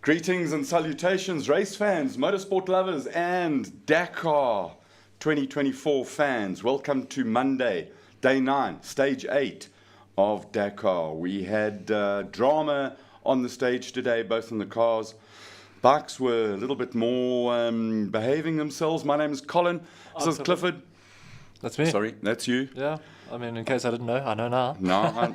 Greetings and salutations, race fans, motorsport lovers, and Dakar 2024 fans. Welcome to Monday, day 9, stage 8 of Dakar. We had drama on the stage today, both in the cars. Bikes were a little bit more behaving themselves. My name is Colin. This is Clifford. That's me. Sorry, that's you. Yeah, I mean, in case I didn't know, I know now. No,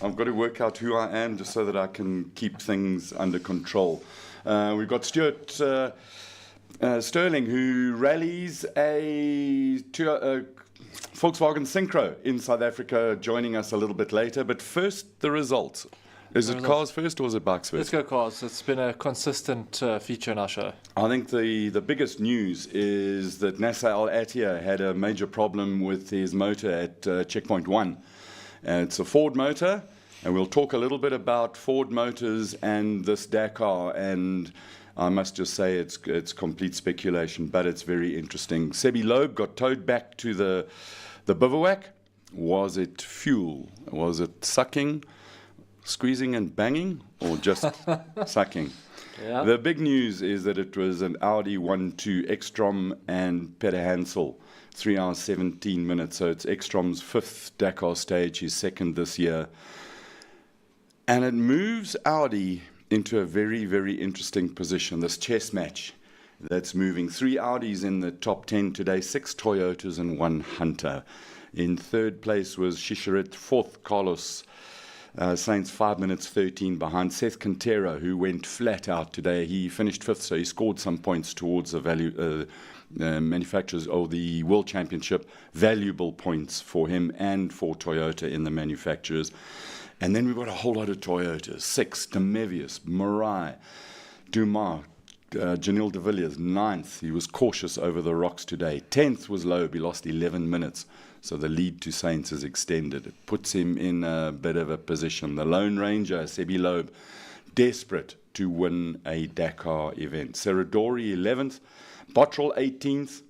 I've got to work out who I am just so that I can keep things under control. We've got Stuart Sterling, who rallies a Volkswagen Synchro in South Africa, joining us a little bit later. But first, the results. Is it cars first or is it bikes first? Let's go cars. It's been a consistent feature in our show. I think the biggest news is that Nasser Al-Attiyah had a major problem with his motor at checkpoint 1. It's a Ford motor, and we'll talk a little bit about Ford motors and this Dakar, and I must just say it's complete speculation, but it's very interesting. Sebi Loeb got towed back to the bivouac. Was it fuel? Was it sucking? Squeezing and banging, or just sucking? Yeah. The big news is that it was an Audi 1-2 Ekstrom and Peter Hansel, 3 hours 17 minutes. So it's Ekstrom's 5th Dakar stage, his 2nd this year. And it moves Audi into a very, very interesting position, this chess match that's moving. 3 Audis in the top 10 today, 6 Toyotas and 1 Hunter. In 3rd place was Shishirit, 4th Carlos Sainz 5 minutes 13 behind Seth Quintero, who went flat out today. He finished 5th, so he scored some points towards the manufacturers or the World Championship. Valuable points for him and for Toyota in the manufacturers. And then we've got a whole lot of Toyotas. 6, Demevius, Mirai, Dumas, Janil de Villiers, 9th. He was cautious over the rocks today. 10th was Loeb. He lost 11 minutes. So the lead to Sainz is extended. It puts him in a bit of a position. The Lone Ranger, Sebi Loeb, desperate to win a Dakar event. Serradori 11th, Bottrell 18th.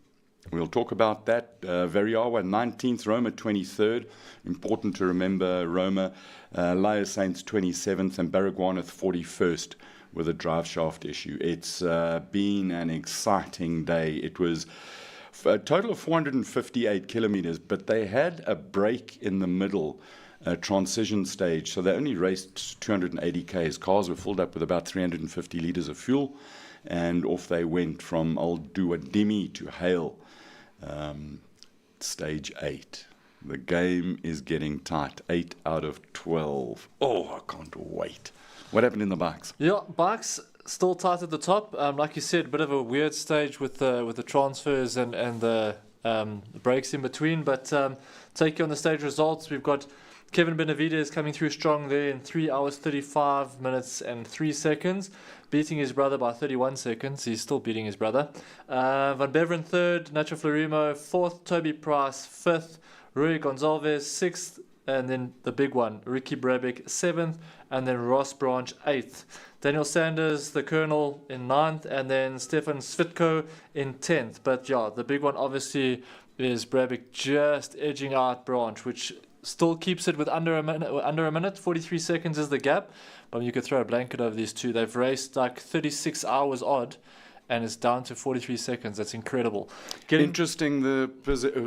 We'll talk about that. Variawa 19th, Roma 23rd. Important to remember Roma. Laya Sainz 27th and Baragwanath 41st with a drive shaft issue. It's been an exciting day. It was a total of 458 kilometers, but they had a break in the middle, a transition stage, so they only raced 280 k's. Cars were filled up with about 350 litres of fuel, and off they went from Old Duadimi to Hale. Stage 8. The game is getting tight. 8 out of 12. Oh, I can't wait. What happened in the bikes? Yeah, bikes still tight at the top. Like you said, a bit of a weird stage with the transfers and the breaks in between. But take you on the stage results. We've got Kevin Benavidez coming through strong there in 3 hours 35 minutes and 3 seconds, beating his brother by 31 seconds. He's still beating his brother. Van Beveren 3rd, Nacho Florimo 4th, Toby Price 5th, Rui Gonzalez 6th, and then the big one, Ricky Brabeck 7th, and then Ross Branch 8th. Daniel Sanders, the Colonel, in 9th, and then Stefan Svitko in 10th. But yeah, the big one obviously is Brabeck just edging out Branch, which still keeps it with under a minute. 43 seconds is the gap. But you could throw a blanket over these two. They've raced like 36 hours odd, and it's down to 43 seconds. That's incredible. Interesting, the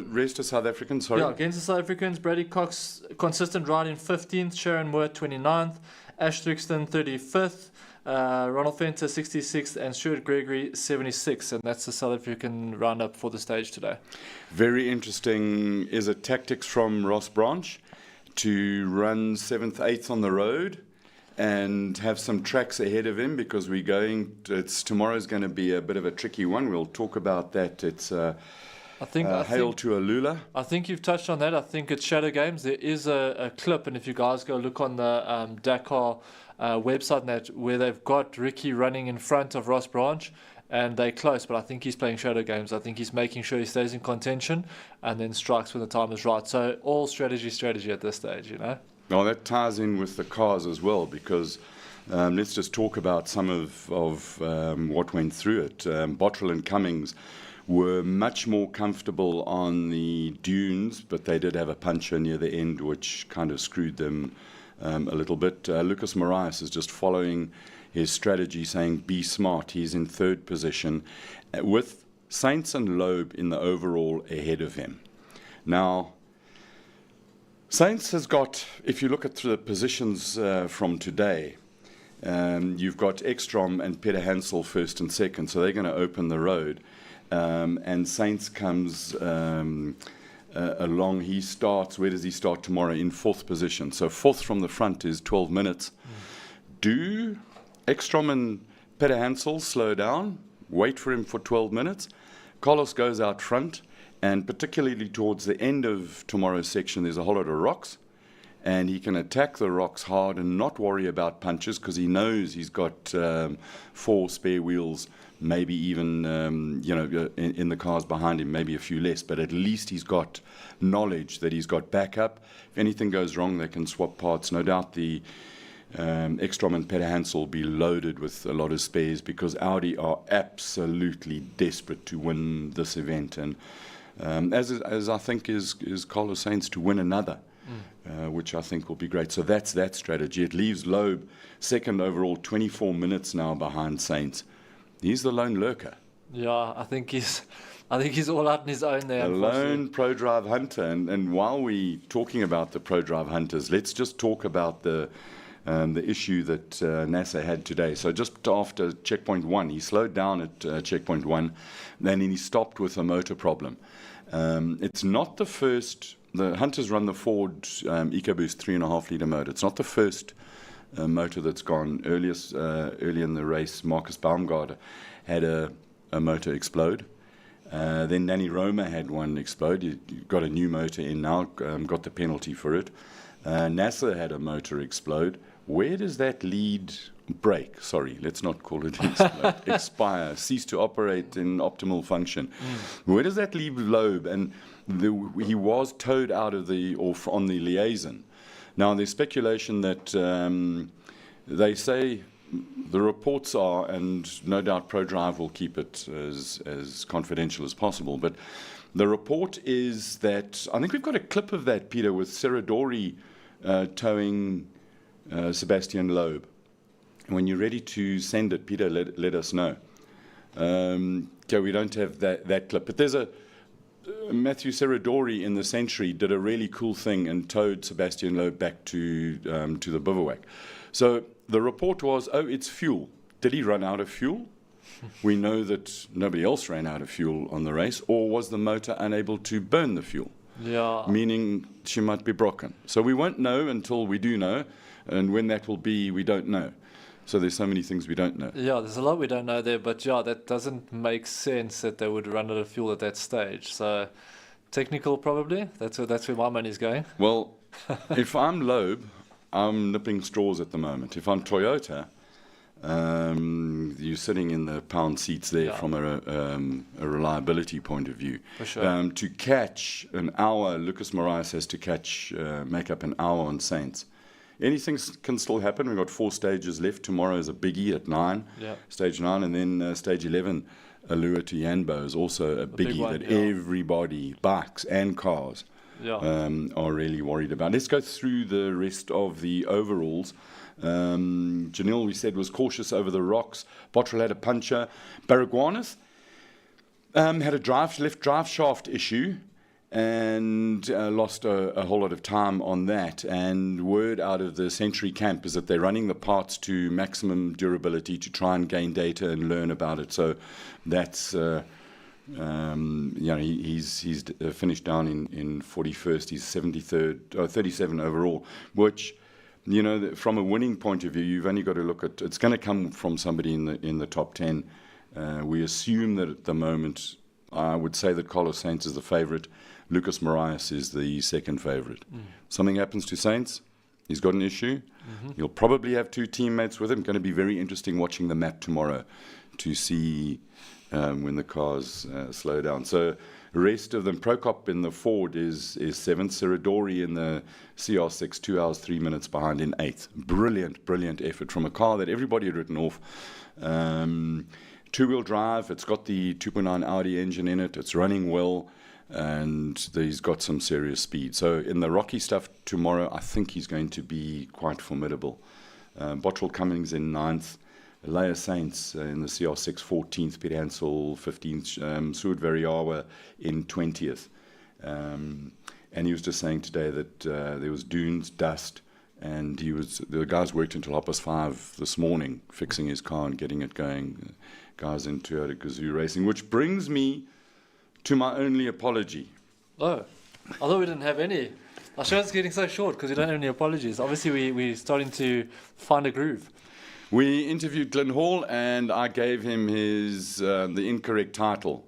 rest of South Africans, sorry. Yeah, against the South Africans, Brady Cox, consistent ride in 15th, Sharon Moore 29th, Ash Thrigston 35th, Ronald Fenter 66th, and Stuart Gregory 76th. And that's the South African roundup for the stage today. Very interesting. Is it tactics from Ross Branch to run 7th, 8th on the road and have some tracks ahead of him, because tomorrow's going to be a bit of a tricky one. We'll talk about that. It's Hail to Alula. I think you've touched on that. I think it's Shadow Games. There is a clip, and if you guys go look on the Dakar website and that, where they've got Ricky running in front of Ross Branch, and they're close, but I think he's playing Shadow Games. I think he's making sure he stays in contention and then strikes when the time is right. So all strategy at this stage, you know. Well, that ties in with the cars as well, because let's just talk about some of what went through it. Bottrell and Cummings were much more comfortable on the dunes, but they did have a puncher near the end, which kind of screwed them a little bit. Lucas Morais is just following his strategy, saying be smart. He's in third position with Saints and Loeb in the overall ahead of him. Now, Saints has got, if you look at the positions from today, you've got Ekstrom and Peter Hansel first and second, so they're going to open the road. And Saints comes along. He starts, where does he start tomorrow? In fourth position. So fourth from the front is 12 minutes. Do Ekstrom and Peter Hansel slow down, wait for him for 12 minutes? Carlos goes out front. And particularly towards the end of tomorrow's section, there's a whole lot of rocks. And he can attack the rocks hard and not worry about punches because he knows he's got 4 spare wheels, maybe even, in the cars behind him, maybe a few less. But at least he's got knowledge that he's got backup. If anything goes wrong, they can swap parts. No doubt the Ekstrom and Peter Hansel will be loaded with a lot of spares because Audi are absolutely desperate to win this event. And as I think is Carlos Sainz to win another, which I think will be great. So that's that strategy. It leaves Loeb second overall, 24 minutes now behind Sainz. He's the lone lurker. Yeah, I think he's all out on his own there. A lone Pro Drive hunter. And while we're talking about the Pro Drive hunters, let's just talk about the issue that NASA had today. So just after checkpoint 1, he slowed down at checkpoint 1, then he stopped with a motor problem. It's not the first. The Hunters run the Ford EcoBoost 3.5 litre motor. It's not the first motor that's gone. Early in the race, Marcus Baumgartner had a motor explode. Then Danny Roma had one explode. He got a new motor in now, got the penalty for it. NASA had a motor explode. Where does that lead? Break, sorry, let's not call it explode. Expire, cease to operate in optimal function. Where does that leave Loeb? And he was towed out of on the liaison. Now, there's speculation that they say the reports are, and no doubt ProDrive will keep it as confidential as possible, but the report is that, I think we've got a clip of that, Peter, with Serradori towing Sebastian Loeb. When you're ready to send it, Peter, let us know. Okay, we don't have that clip. But there's Matthew Serradori in the Century did a really cool thing and towed Sebastian Loeb back to the bivouac. So the report was, it's fuel. Did he run out of fuel? We know that nobody else ran out of fuel on the race. Or was the motor unable to burn the fuel? Yeah. Meaning she might be broken. So we won't know until we do know. And when that will be, we don't know. So there's so many things we don't know. Yeah, there's a lot we don't know there, but yeah, that doesn't make sense that they would run out of fuel at that stage. So technical probably, that's where my money's going. Well, if I'm Loeb, I'm nipping straws at the moment. If I'm Toyota, you're sitting in the pound seats there from a reliability point of view. For sure. To catch an hour, Lucas Morais has to make up an hour on Saints. Anything can still happen. We've got 4 stages left. Tomorrow is a biggie at 9, stage 9, and then stage 11, Allure to Yanbo is also a biggie that everybody, bikes and cars, are really worried about. Let's go through the rest of the overalls. Janelle, we said, was cautious over the rocks. Bottrell had a puncher. Baragwanath had a left drive shaft issue and lost a whole lot of time on that. And word out of the Century camp is that they're running the parts to maximum durability to try and gain data and learn about it. So that's he's finished down in 41st. He's 73rd, 37 overall, which, from a winning point of view, you've only got to look at, it's going to come from somebody in the top 10. We assume that at the moment, I would say that Carlos Sainz is the favorite. Lucas Morais is the second favorite. Something happens to Sainz, he's got an issue. He'll probably have 2 teammates with him. Going to be very interesting watching the map tomorrow to see when the cars slow down. So the rest of them, Prokop in the Ford is 7th. Serradori in the CR6, 2 hours, 3 minutes behind in 8th. Brilliant effort from a car that everybody had written off. 2-wheel drive, it's got the 2.9 Audi engine in it. It's running well. and he's got some serious speed. So in the rocky stuff tomorrow, I think he's going to be quite formidable. Bottrell Cummings in 9th, Leia Saints in the CR6 14th, Peter Hansel 15th, Stuart Variawa in 20th. And he was just saying today that there was dunes, dust, and the guys worked until 5:30 this morning fixing his car and getting it going. Guys in Toyota Gazoo Racing, which brings me to my only apology. Oh, I thought we didn't have any. Our show's getting so short because we don't have any apologies. Obviously, we're starting to find a groove. We interviewed Glenn Hall, and I gave him the incorrect title.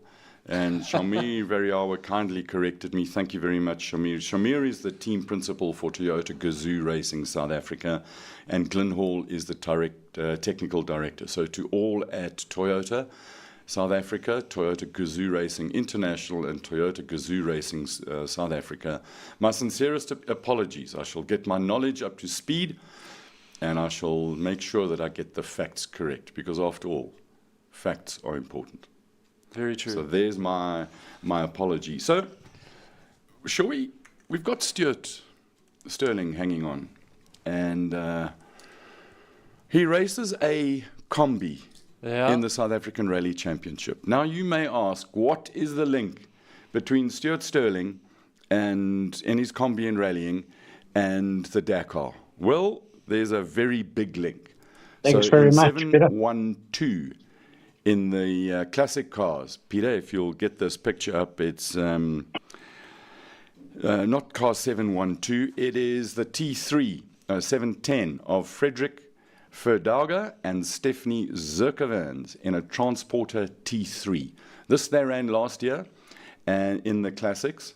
And Shamir Variawa kindly corrected me. Thank you very much, Shamir. Shamir is the team principal for Toyota Gazoo Racing South Africa, and Glenn Hall is the technical director. So to all at Toyota South Africa, Toyota Gazoo Racing International, and Toyota Gazoo Racing South Africa, my sincerest apologies. I shall get my knowledge up to speed, and I shall make sure that I get the facts correct, because after all, facts are important. Very true. So there's my apology. So shall we've got Stuart Sterling hanging on, and he races a combi in the South African Rally Championship. Now you may ask, what is the link between Stuart Sterling and his combi in rallying and the Dakar? Well, there's a very big link. Thanks very much, Peter. 712 in the classic cars. Peter, if you'll get this picture up, it's not car 712, it is the T3 710 of Frederick Verdauger and Stephanie Zerkevans in a Transporter T3. This they ran last year and in the classics,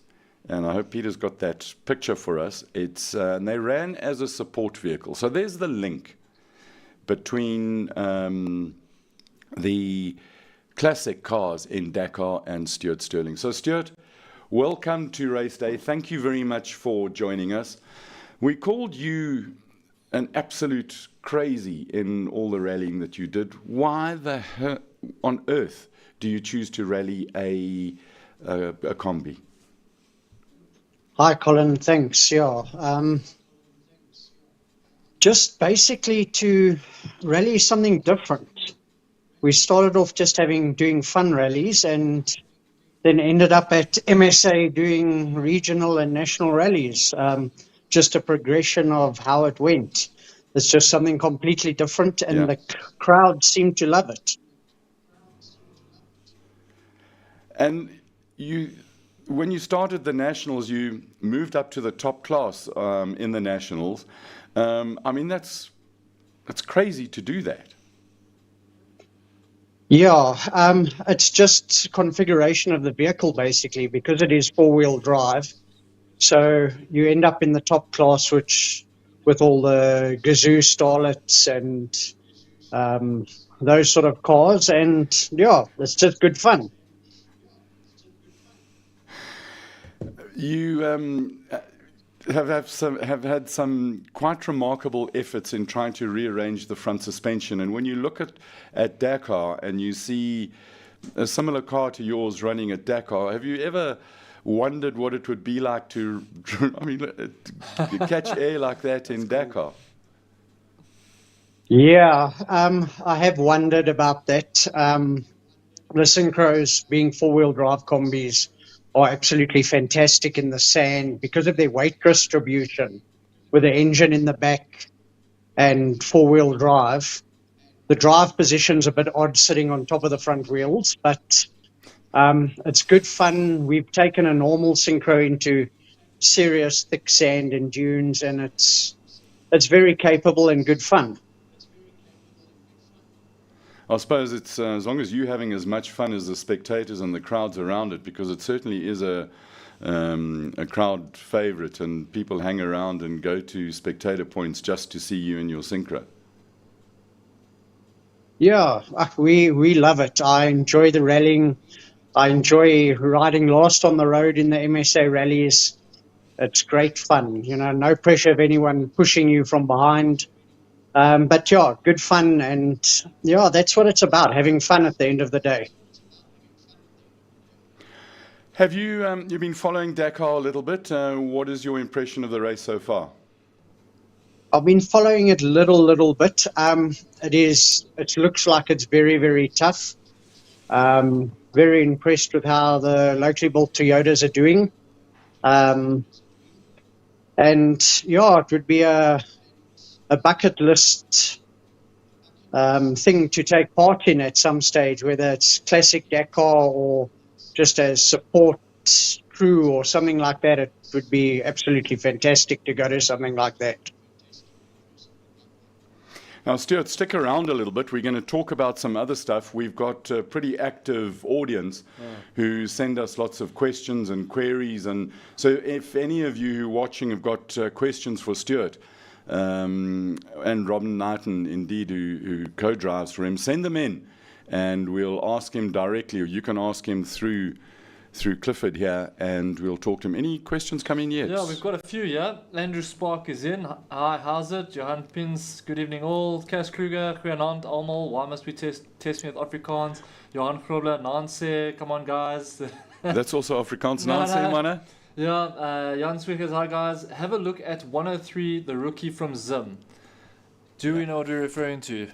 and I hope Peter's got that picture for us. And they ran as a support vehicle. So there's the link between the classic cars in Dakar and Stuart Sterling. So Stuart, welcome to Raceday. Thank you very much for joining us. We called you an absolute crazy in all the rallying that you did. Why on earth do you choose to rally a combi? Hi, Colin. Thanks. Yeah. Just basically to rally something different. We started off just doing fun rallies, and then ended up at MSA doing regional and national rallies. Just a progression of how it went. It's just something completely different, and the crowd seemed to love it. And when you started the nationals, you moved up to the top class in the nationals. I mean, that's crazy to do that. Yeah, it's just configuration of the vehicle, basically, because it is four-wheel drive. So you end up in the top class, which with all the Gazoo Starlets and those sort of cars. And yeah, it's just good fun. You have had some quite remarkable efforts in trying to rearrange the front suspension. And when you look at Dakar and you see a similar car to yours running at Dakar, have you ever wondered what it would be like to catch air like that in Dakar? Yeah, I have wondered about that. The synchros, being four-wheel drive combis, are absolutely fantastic in the sand because of their weight distribution. With the engine in the back and four-wheel drive, the drive position's a bit odd sitting on top of the front wheels, but it's good fun. We've taken a normal synchro into serious thick sand and dunes, and it's very capable and good fun. I suppose it's as long as you're having as much fun as the spectators and the crowds around it, because it certainly is a crowd favorite, and people hang around and go to spectator points just to see you in your synchro. Yeah, we love it. I enjoy the rallying. I enjoy riding last on the road in the MSA rallies. It's great fun, no pressure of anyone pushing you from behind. But yeah, good fun, and yeah, that's what it's about, having fun at the end of the day. Have you you've been following Dakar a little bit? What is your impression of the race so far? I've been following it little bit. It looks like it's very, very tough. Very impressed with how the locally built Toyotas are doing. And yeah, it would be a bucket list thing to take part in at some stage, whether it's classic Dakar or just as support crew or something like that. It would be absolutely fantastic to go to something like that. Now, Stuart, stick around a little bit. We're going to talk about some other stuff. We've got a pretty active audience who send us lots of questions and queries. And so if any of you who are watching have got questions for Stuart, and Robin Knighton, indeed, who co-drives for him, send them in and we'll ask him directly, or you can ask him through Clifford here, and we'll talk to him. Any questions coming yet? Yeah, we've got a few, yeah. Andrew Spark is in. Hi, how's it? Johan Pins, good evening all. Cass Kruger, goeienaand allemaal. Why must we test me with Afrikaans? Johan Grobler, Nanse, come on guys. That's also Afrikaans, No, Nanse, no. manne? Yeah, Jan Swickers, hi guys. Have a look at 103, the rookie from Zim. Do we know what we're referring to?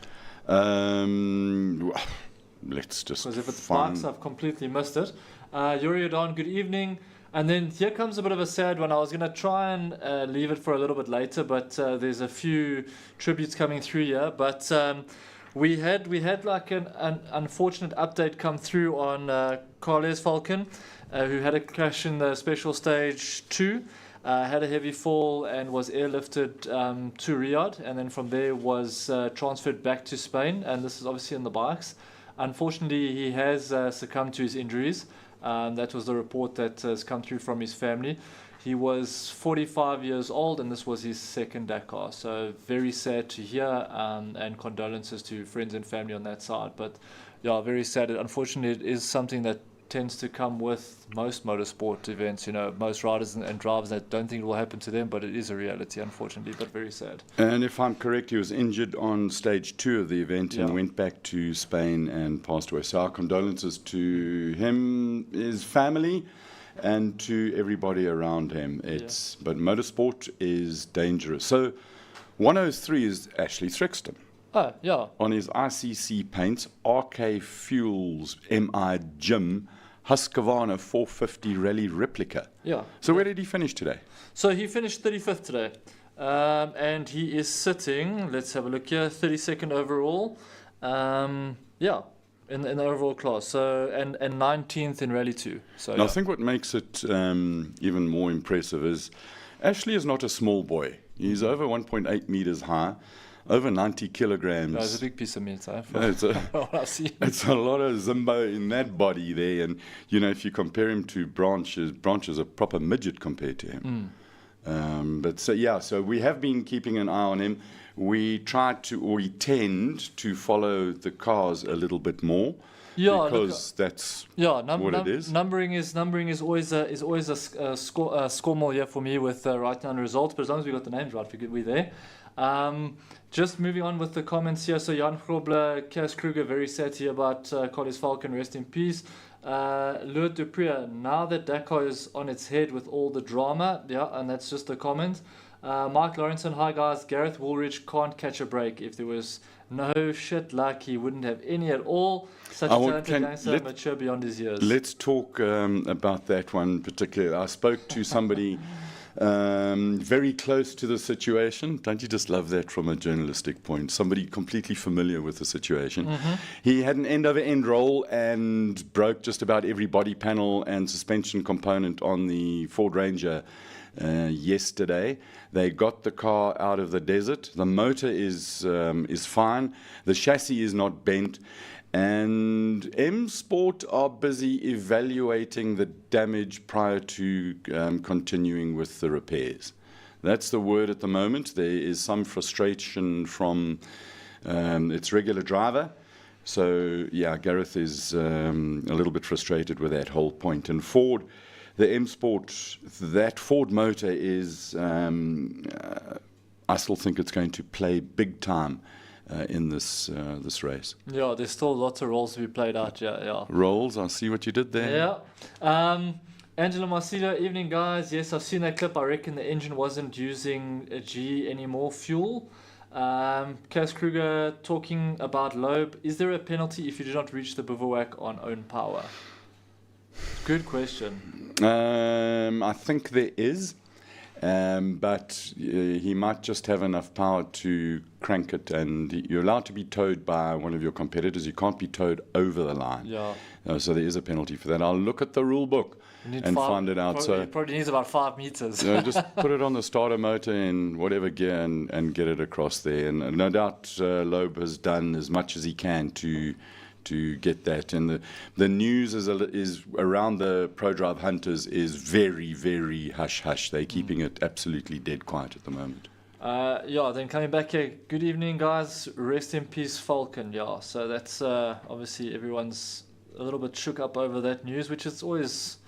Let's just Because if it's find... bikes, I've completely missed it. Yuri Adon, good evening. And then here comes a bit of a sad one. I was going to try and leave it for a little bit later, but there's a few tributes coming through here. But we had like an unfortunate update come through on Carles Falcon, who had a crash in the special stage 2. Had a heavy fall and was airlifted to Riyadh, and then from there was transferred back to Spain. And this is obviously in the bikes. Unfortunately, he has succumbed to his injuries. That was the report that has come through from his family. He was 45 years old, and this was his second Dakar. So very sad to hear, and condolences to friends and family on that side. But yeah, very sad. Unfortunately, it is something that tends to come with most motorsport events. You know, most riders and drivers that don't think it will happen to them, but it is a reality, unfortunately, but very sad. And if I'm correct, he was injured on stage 2 of the event and went back to Spain and passed away. So our condolences to him, his family, and to everybody around him. But motorsport is dangerous. So 103 is Ashley Thrickston. Oh, yeah. On his ICC paints, RK Fuels MI Gym Husqvarna 450 Rally Replica. Yeah. So where did he finish today? So he finished 35th today. And he is sitting, let's have a look here, 32nd overall. In the overall class. So and 19th in Rally 2. So I think what makes it even more impressive is Ashley is not a small boy. He's over 1.8 meters high, over 90 kilograms. It's a big piece of meat, eh? It's a lot of Zimbo in that body there. And, you know, if you compare him to Branch is a proper midget compared to him. So we have been keeping an eye on him. We tend to follow the cars a little bit more. Yeah, because that's what it is. Numbering is always a score mill here for me with right now results. But as long as we got the names right, we're there. Just moving on with the comments here. So Jan Grobler, Cass Kruger, very sad here about Carles Falcon, rest in peace. Lourdes Dupree, now that Dakar is on its head with all the drama, and that's just a comment. Mike Lawrenson, hi guys, Gareth Woolridge can't catch a break. If there was no shit luck, he wouldn't have any at all. Such a talented youngster, mature beyond his years. Let's talk about that one particularly. I spoke to somebody very close to the situation. Don't you just love that from a journalistic point? Somebody completely familiar with the situation. Mm-hmm. He had an end-over-end roll and broke just about every body panel and suspension component on the Ford Ranger yesterday. They got the car out of the desert. The motor is fine. The chassis is not bent. And M Sport are busy evaluating the damage prior to continuing with the repairs. That's the word at the moment. There is some frustration from its regular driver. So, yeah, Gareth is a little bit frustrated with that whole point. And Ford, the M Sport, that Ford motor is, I still think it's going to play big time in this race. Yeah, there's still lots of roles to be played out. Yeah. Rolls, I see what you did there. Yeah. Angela Marcelo, evening guys. Yes, I've seen that clip. I reckon the engine wasn't using a G anymore fuel. Cass Kruger talking about Loeb. Is there a penalty if you do not reach the bivouac on own power? Good question. I think there is. But he might just have enough power to crank it, and you're allowed to be towed by one of your competitors. You can't be towed over the line. Yeah. So there is a penalty for that. I'll look at the rule book and find it out. It probably needs about 5 meters. Just put it on the starter motor in whatever gear and get it across there. And no doubt Loeb has done as much as he can to get that. And the news is around the Pro Drive Hunters is very, very hush-hush. They're keeping it absolutely dead quiet at the moment. Then coming back here, good evening guys, rest in peace Falcon. Yeah, so that's obviously everyone's a little bit shook up over that news, which is always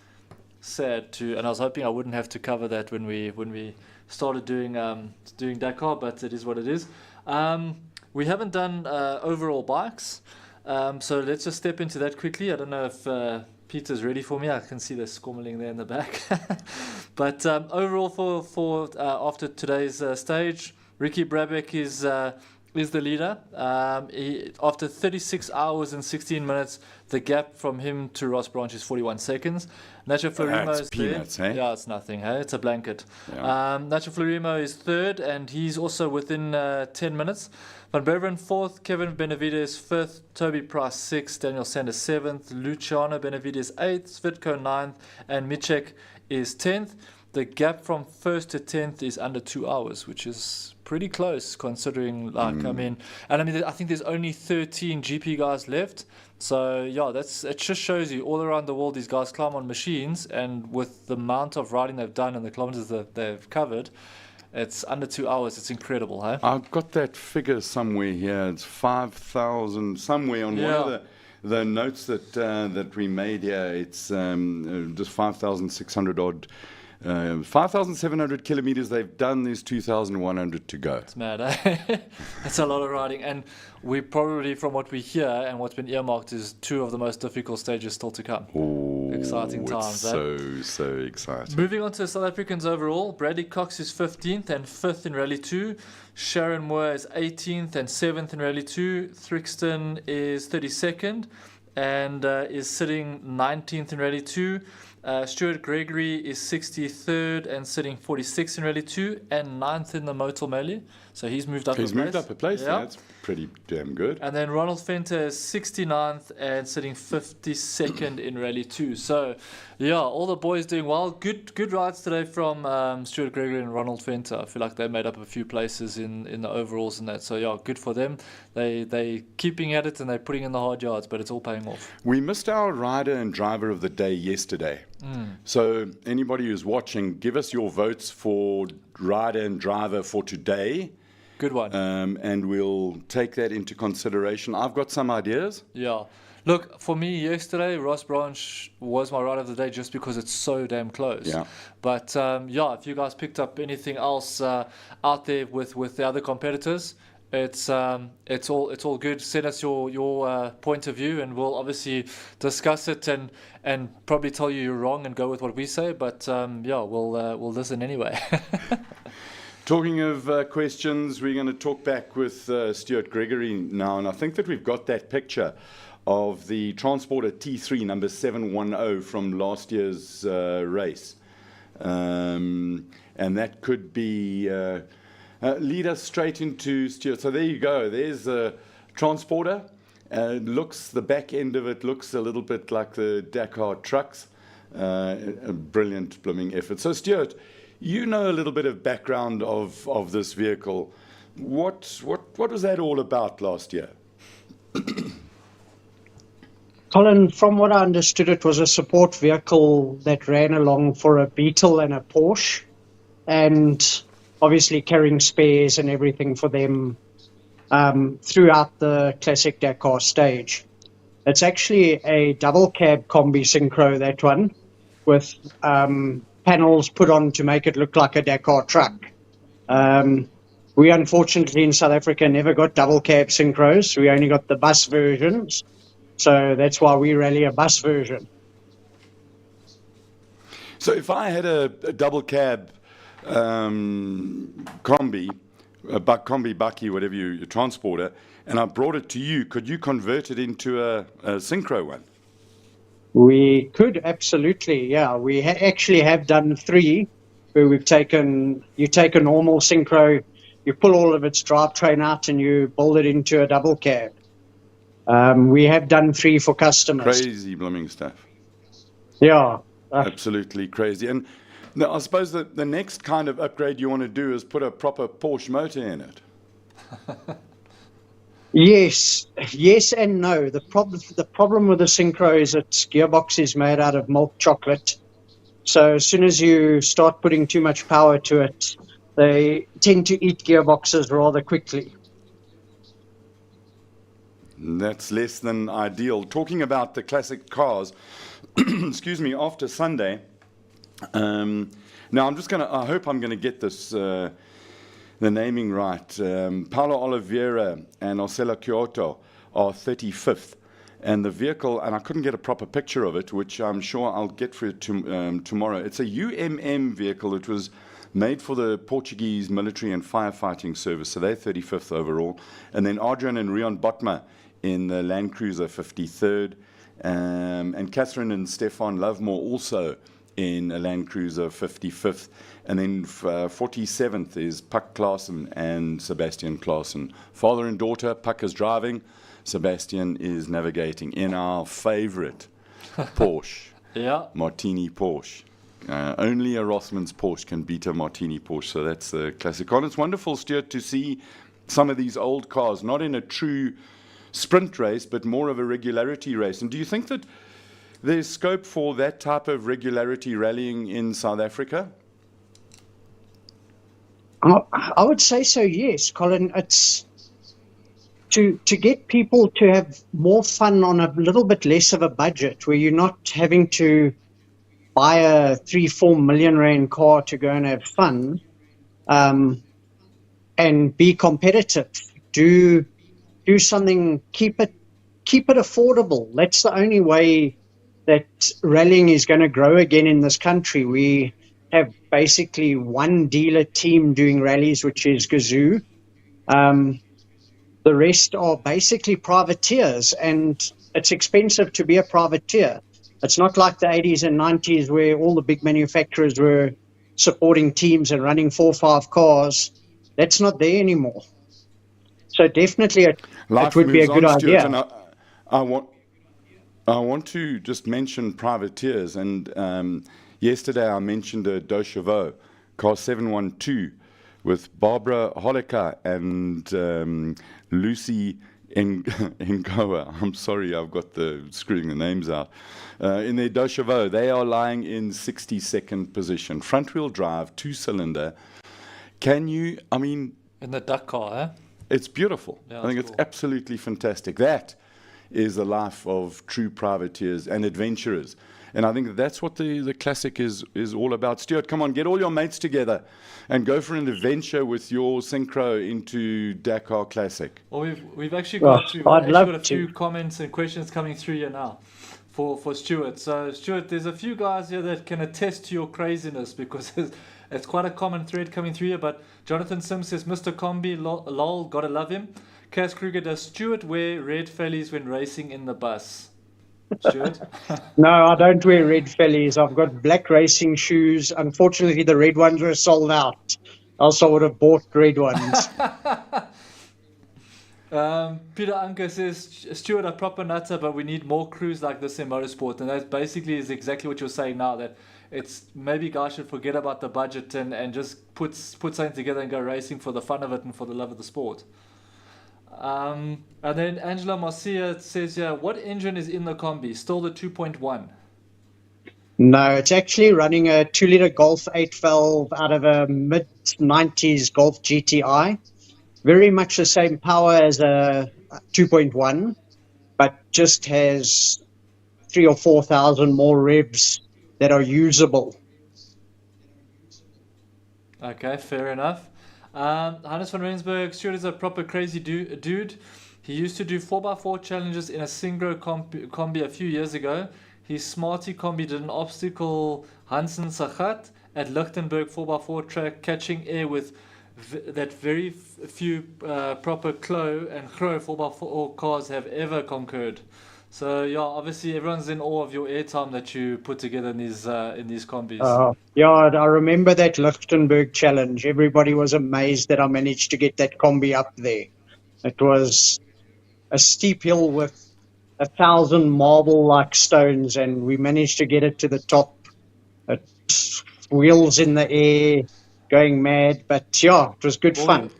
sad to, and I was hoping I wouldn't have to cover that when we started doing Dakar, but it is what it is. We haven't done overall bikes. So let's just step into that quickly. I don't know if Peter's ready for me. I can see the squabbling there in the back. But overall for after today's stage, Ricky Brabeck is the leader. After 36 hours and 16 minutes, the gap from him to Ross Branch is 41 seconds. Nacho Florimo is peanuts, third. Hey? Yeah, it's nothing. Hey? It's a blanket. Yeah. Nacho Florimo is third, and he's also within 10 minutes. Van Beveren fourth, Kevin Benavides fifth, Toby Price sixth, Daniel Sanders seventh, Luciano Benavides eighth, Svitko ninth, and Micek is 10th. The gap from first to 10th is under 2 hours, which is pretty close considering, I think there's only 13 GP guys left. So yeah, it just shows you all around the world these guys climb on machines, and with the amount of riding they've done and the kilometers that they've covered, it's under 2 hours. It's incredible, hey? I've got that figure somewhere here. It's 5,000 somewhere on one of the notes that we made here. It's just 5,600 odd. 5,700 kilometers they've done. There's 2,100 to go. It's mad, eh? That's a lot of riding, and we probably, from what we hear and what's been earmarked, is 2 of the most difficult stages still to come. Oh, exciting times, it's so exciting. Moving on to the South Africans overall, Bradley Cox is 15th and 5th in Rally 2. Sharon Moore is 18th and 7th in Rally 2. Thrigston is 32nd and is sitting 19th in Rally 2. Stuart Gregory is 63rd and sitting 46th in Rally 2 and 9th in the Motul Melee. So he's moved up a place. Yeah. That's pretty damn good. And then Ronald Fenter is 69th and sitting 52nd in Rally 2. So, yeah, all the boys doing well. Good rides today from Stuart Gregory and Ronald Fenter. I feel like they made up a few places in the overalls and that. So, yeah, good for them. They keeping at it and they're putting in the hard yards, but it's all paying off. We missed our rider and driver of the day yesterday. So anybody who's watching, give us your votes for rider and driver for today. Good one. And we'll take that into consideration. I've got some ideas. Yeah. Look, for me yesterday, Ross Branch was my rider of the day just because it's so damn close. Yeah. But, if you guys picked up anything else out there with the other competitors, it's all good. Send us your point of view, and we'll obviously discuss it and probably tell you you're wrong and go with what we say. But we'll listen anyway. Talking of questions, we're going to talk back with Stuart Gregory now, and I think that we've got that picture of the Transporter T3 number 710 from last year's race, and that could be. Lead us straight into Stuart. So there you go. There's a Transporter. The back end of it looks a little bit like the Dakar trucks. A brilliant blooming effort. So Stuart, you know a little bit of background of this vehicle. What was that all about last year? Colin, from what I understood, it was a support vehicle that ran along for a Beetle and a Porsche, and obviously carrying spares and everything for them throughout the Classic Dakar stage. It's actually a double cab combi synchro, that one, with panels put on to make it look like a Dakar truck. We unfortunately in South Africa never got double cab synchros. We only got the bus versions. So that's why we rally a bus version. So if I had a double cab combi, combi, bucky, whatever you transporter, and I brought it to you, could you convert it into a synchro one? We could, absolutely, yeah. We actually have done 3 where you take a normal synchro, you pull all of its drivetrain out and you build it into a double cab. We have done 3 for customers. Crazy blooming stuff. Yeah. Absolutely crazy. And now, I suppose that the next kind of upgrade you want to do is put a proper Porsche motor in it. Yes and no. The problem with the synchro is its gearbox is made out of milk chocolate. So as soon as you start putting too much power to it, they tend to eat gearboxes rather quickly. That's less than ideal. Talking about the classic cars, excuse me, after Sunday. Now I hope I'm gonna get this the naming right. Paulo Oliveira and Orcella Kyoto are 35th, and the vehicle, and I couldn't get a proper picture of it, which I'm sure I'll get for tomorrow. It's a UMM vehicle. It was made for the Portuguese military and firefighting service, so they're 35th overall. And then Adrian and Rion Botma in the Land Cruiser 53rd, and Catherine and Stefan Lovemore also in a Land Cruiser 55th, and then 47th is Puck Klaassen and Sebastian Klaassen. Father and daughter, Puck is driving, Sebastian is navigating in our favorite Porsche, Martini Porsche. Only a Rothmans Porsche can beat a Martini Porsche, so that's the classic car. And it's wonderful, Stuart, to see some of these old cars, not in a true sprint race, but more of a regularity race. And do you think that there's scope for that type of regularity rallying in South Africa? I would say so, yes, Colin. It's to get people to have more fun on a little bit less of a budget, where you're not having to buy a 3-4 million rand car to go and have fun, and be competitive. Do something, keep it affordable. That's the only way that rallying is going to grow again in this country. We have basically one dealer team doing rallies, which is Gazoo. The rest are basically privateers, and it's expensive to be a privateer. It's not like the 80s and 90s where all the big manufacturers were supporting teams and running 4 or 5 cars. That's not there anymore. So definitely it would be a good idea. And I want to just mention privateers. And yesterday I mentioned a Deux Chevaux, car 712, with Barbara Holliker and Lucy Ngoa. I'm sorry, I've got screwing the names out. In their Deux Chevaux, they are lying in 62nd position. Front-wheel drive, 2-cylinder. In the duck car, eh? It's beautiful. Yeah, I think it's absolutely fantastic. That is the life of true privateers and adventurers. And I think that's what the classic is all about. Stuart, come on, get all your mates together and go for an adventure with your synchro into Dakar Classic. Well, we've actually got a few comments and questions coming through here now for Stuart. So, Stuart, there's a few guys here that can attest to your craziness, because it's quite a common thread coming through here. But Jonathan Sims says, Mr. Combi, lol, gotta love him. Cass Kruger, does Stuart wear red fellies when racing in the bus? Stuart? No, I don't wear red fellies. I've got black racing shoes. Unfortunately, the red ones were sold out. Else I would have bought red ones. Peter Anker says, Stuart, a proper nutter, but we need more crews like this in motorsport. And that basically is exactly what you're saying now, that it's maybe guys should forget about the budget and just put something together and go racing for the fun of it and for the love of the sport. And then Angela Marcia says, what engine is in the combi? Still the 2.1? No, it's actually running a 2-liter Golf 8-valve out of a mid-90s Golf GTI. Very much the same power as a 2.1, but just has 3,000 or 4,000 more revs that are usable. Okay, fair enough. Hannes van Rensburg, Stuart is a proper crazy dude. He used to do 4x4 challenges in a Singro combi a few years ago. His Smarty combi did an obstacle Hansen Sachat at Lichtenberg 4x4 track, catching air with that very few proper Klo and Gro 4x4 cars have ever conquered. So yeah, obviously everyone's in awe of your airtime that you put together in these combis. Yeah, I remember that Lichtenberg challenge. Everybody was amazed that I managed to get that combi up there. It was a steep hill with 1,000 marble-like stones, and we managed to get it to the top. It, wheels in the air, going mad. But yeah, it was good fun.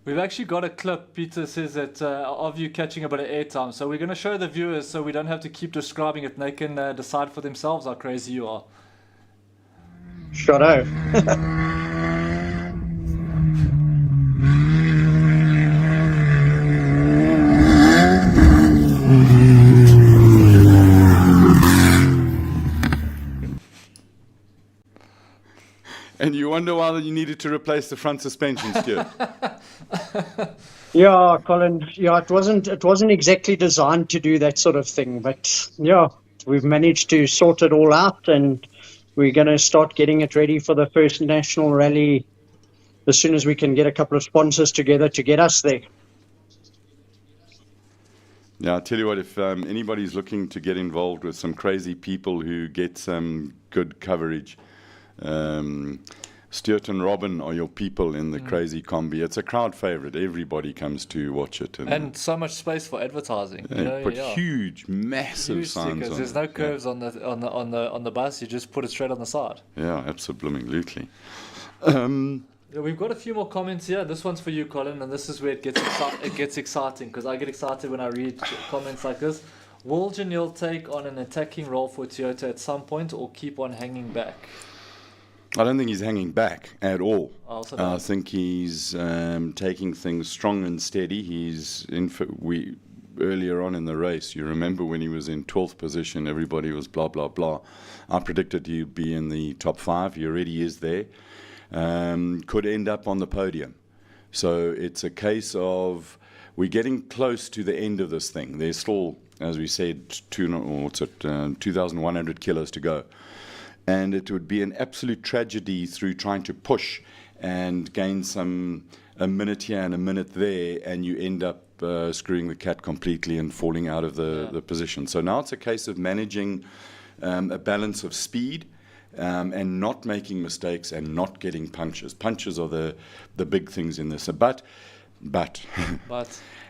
We've actually got a clip, Peter says, that of you catching a bit of airtime. So we're going to show the viewers so we don't have to keep describing it and they can decide for themselves how crazy you are. Shut And you wonder why you needed to replace the front suspension, Stuart. Yeah, Colin. Yeah, it wasn't exactly designed to do that sort of thing, but yeah, we've managed to sort it all out, and we're going to start getting it ready for the first national rally as soon as we can get a couple of sponsors together to get us there. Yeah, I'll tell you what, if anybody's looking to get involved with some crazy people who get some good coverage, Stuart and Robin are your people in the crazy combi. It's a crowd favorite. Everybody comes to watch it. And so much space for advertising. You know, put huge, massive signs stickers. on There's no curves on the bus. You just put it straight on the side. Yeah, absolutely. We've got a few more comments here. This one's for you, Colin, and this is where it gets exciting, because I get excited when I read comments like this. Will Janelle take on an attacking role for Toyota at some point, or keep on hanging back? I don't think he's hanging back at all. I think he's taking things strong and steady. He's earlier on in the race, you remember when he was in 12th position, everybody was blah, blah, blah. I predicted he'd be in the top 5. He already is there. Could end up on the podium. So it's a case of we're getting close to the end of this thing. There's still, as we said, 2,100 kilos to go. And it would be an absolute tragedy through trying to push and gain a minute here and a minute there, and you end up screwing the cat completely and falling out of the position. So now it's a case of managing a balance of speed and not making mistakes and not getting punches. Punches are the big things in this. But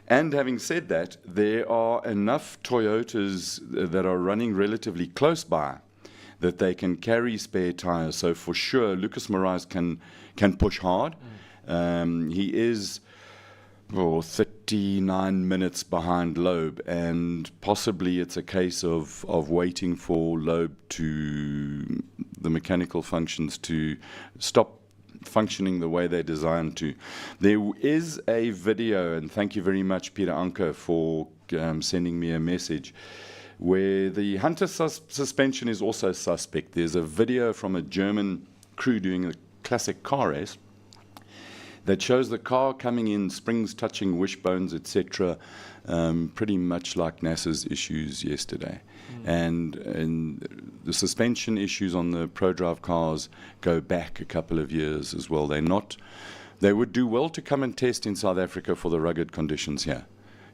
and having said that, there are enough Toyotas that are running relatively close by that they can carry spare tires. So for sure, Lucas Moraes can push hard. He is 39 minutes behind Loeb, and possibly it's a case of waiting for Loeb the mechanical functions to stop functioning the way they're designed to. There is a video, and thank you very much, Peter Anker, for sending me a message, where the Hunter suspension is also suspect. There's a video from a German crew doing a classic car race that shows the car coming in, springs touching wishbones, etc., pretty much like NASA's issues yesterday. And the suspension issues on the ProDrive cars go back a couple of years as well. They would do well to come and test in South Africa for the rugged conditions here.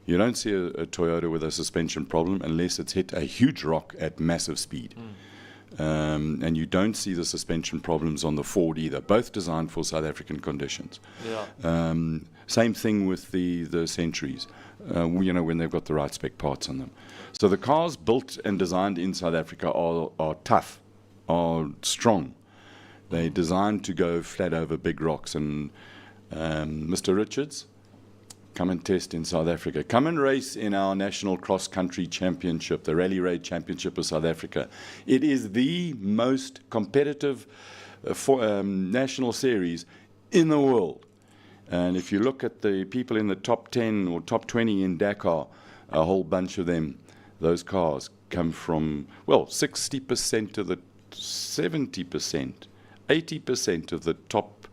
You don't see a Toyota with a suspension problem unless it's hit a huge rock at massive speed. And you don't see the suspension problems on the Ford either, both designed for South African conditions. Same thing with the Centuries, when they've got the right spec parts on them. So the cars built and designed in South Africa are tough, are strong. They're designed to go flat over big rocks. And Mr. Richards, come and test in South Africa. Come and race in our National Cross Country Championship, the Rally Raid Championship of South Africa. It is the most competitive national series in the world. And if you look at the people in the top 10 or top 20 in Dakar, a whole bunch of them, those cars come from, 60% of the 70%, 80% of the top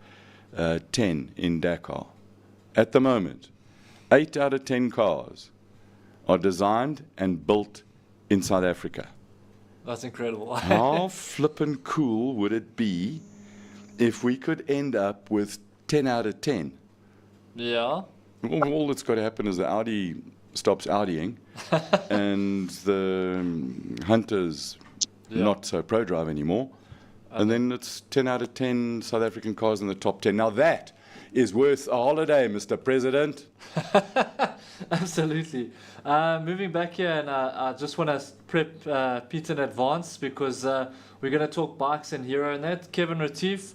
10 in Dakar. At the moment, 8 out of 10 cars are designed and built in South Africa. That's incredible. How flippin' cool would it be if we could end up with 10 out of 10? Yeah. All that's got to happen is the Audi stops Audiing and the Hunter's not so pro-drive anymore. And then it's 10 out of 10 South African cars in the top 10. Now that is worth a holiday, Mr. President. Absolutely. Moving back here, and I just want to prep Peter in advance because we're going to talk bikes and hero and that. Kevin Retief,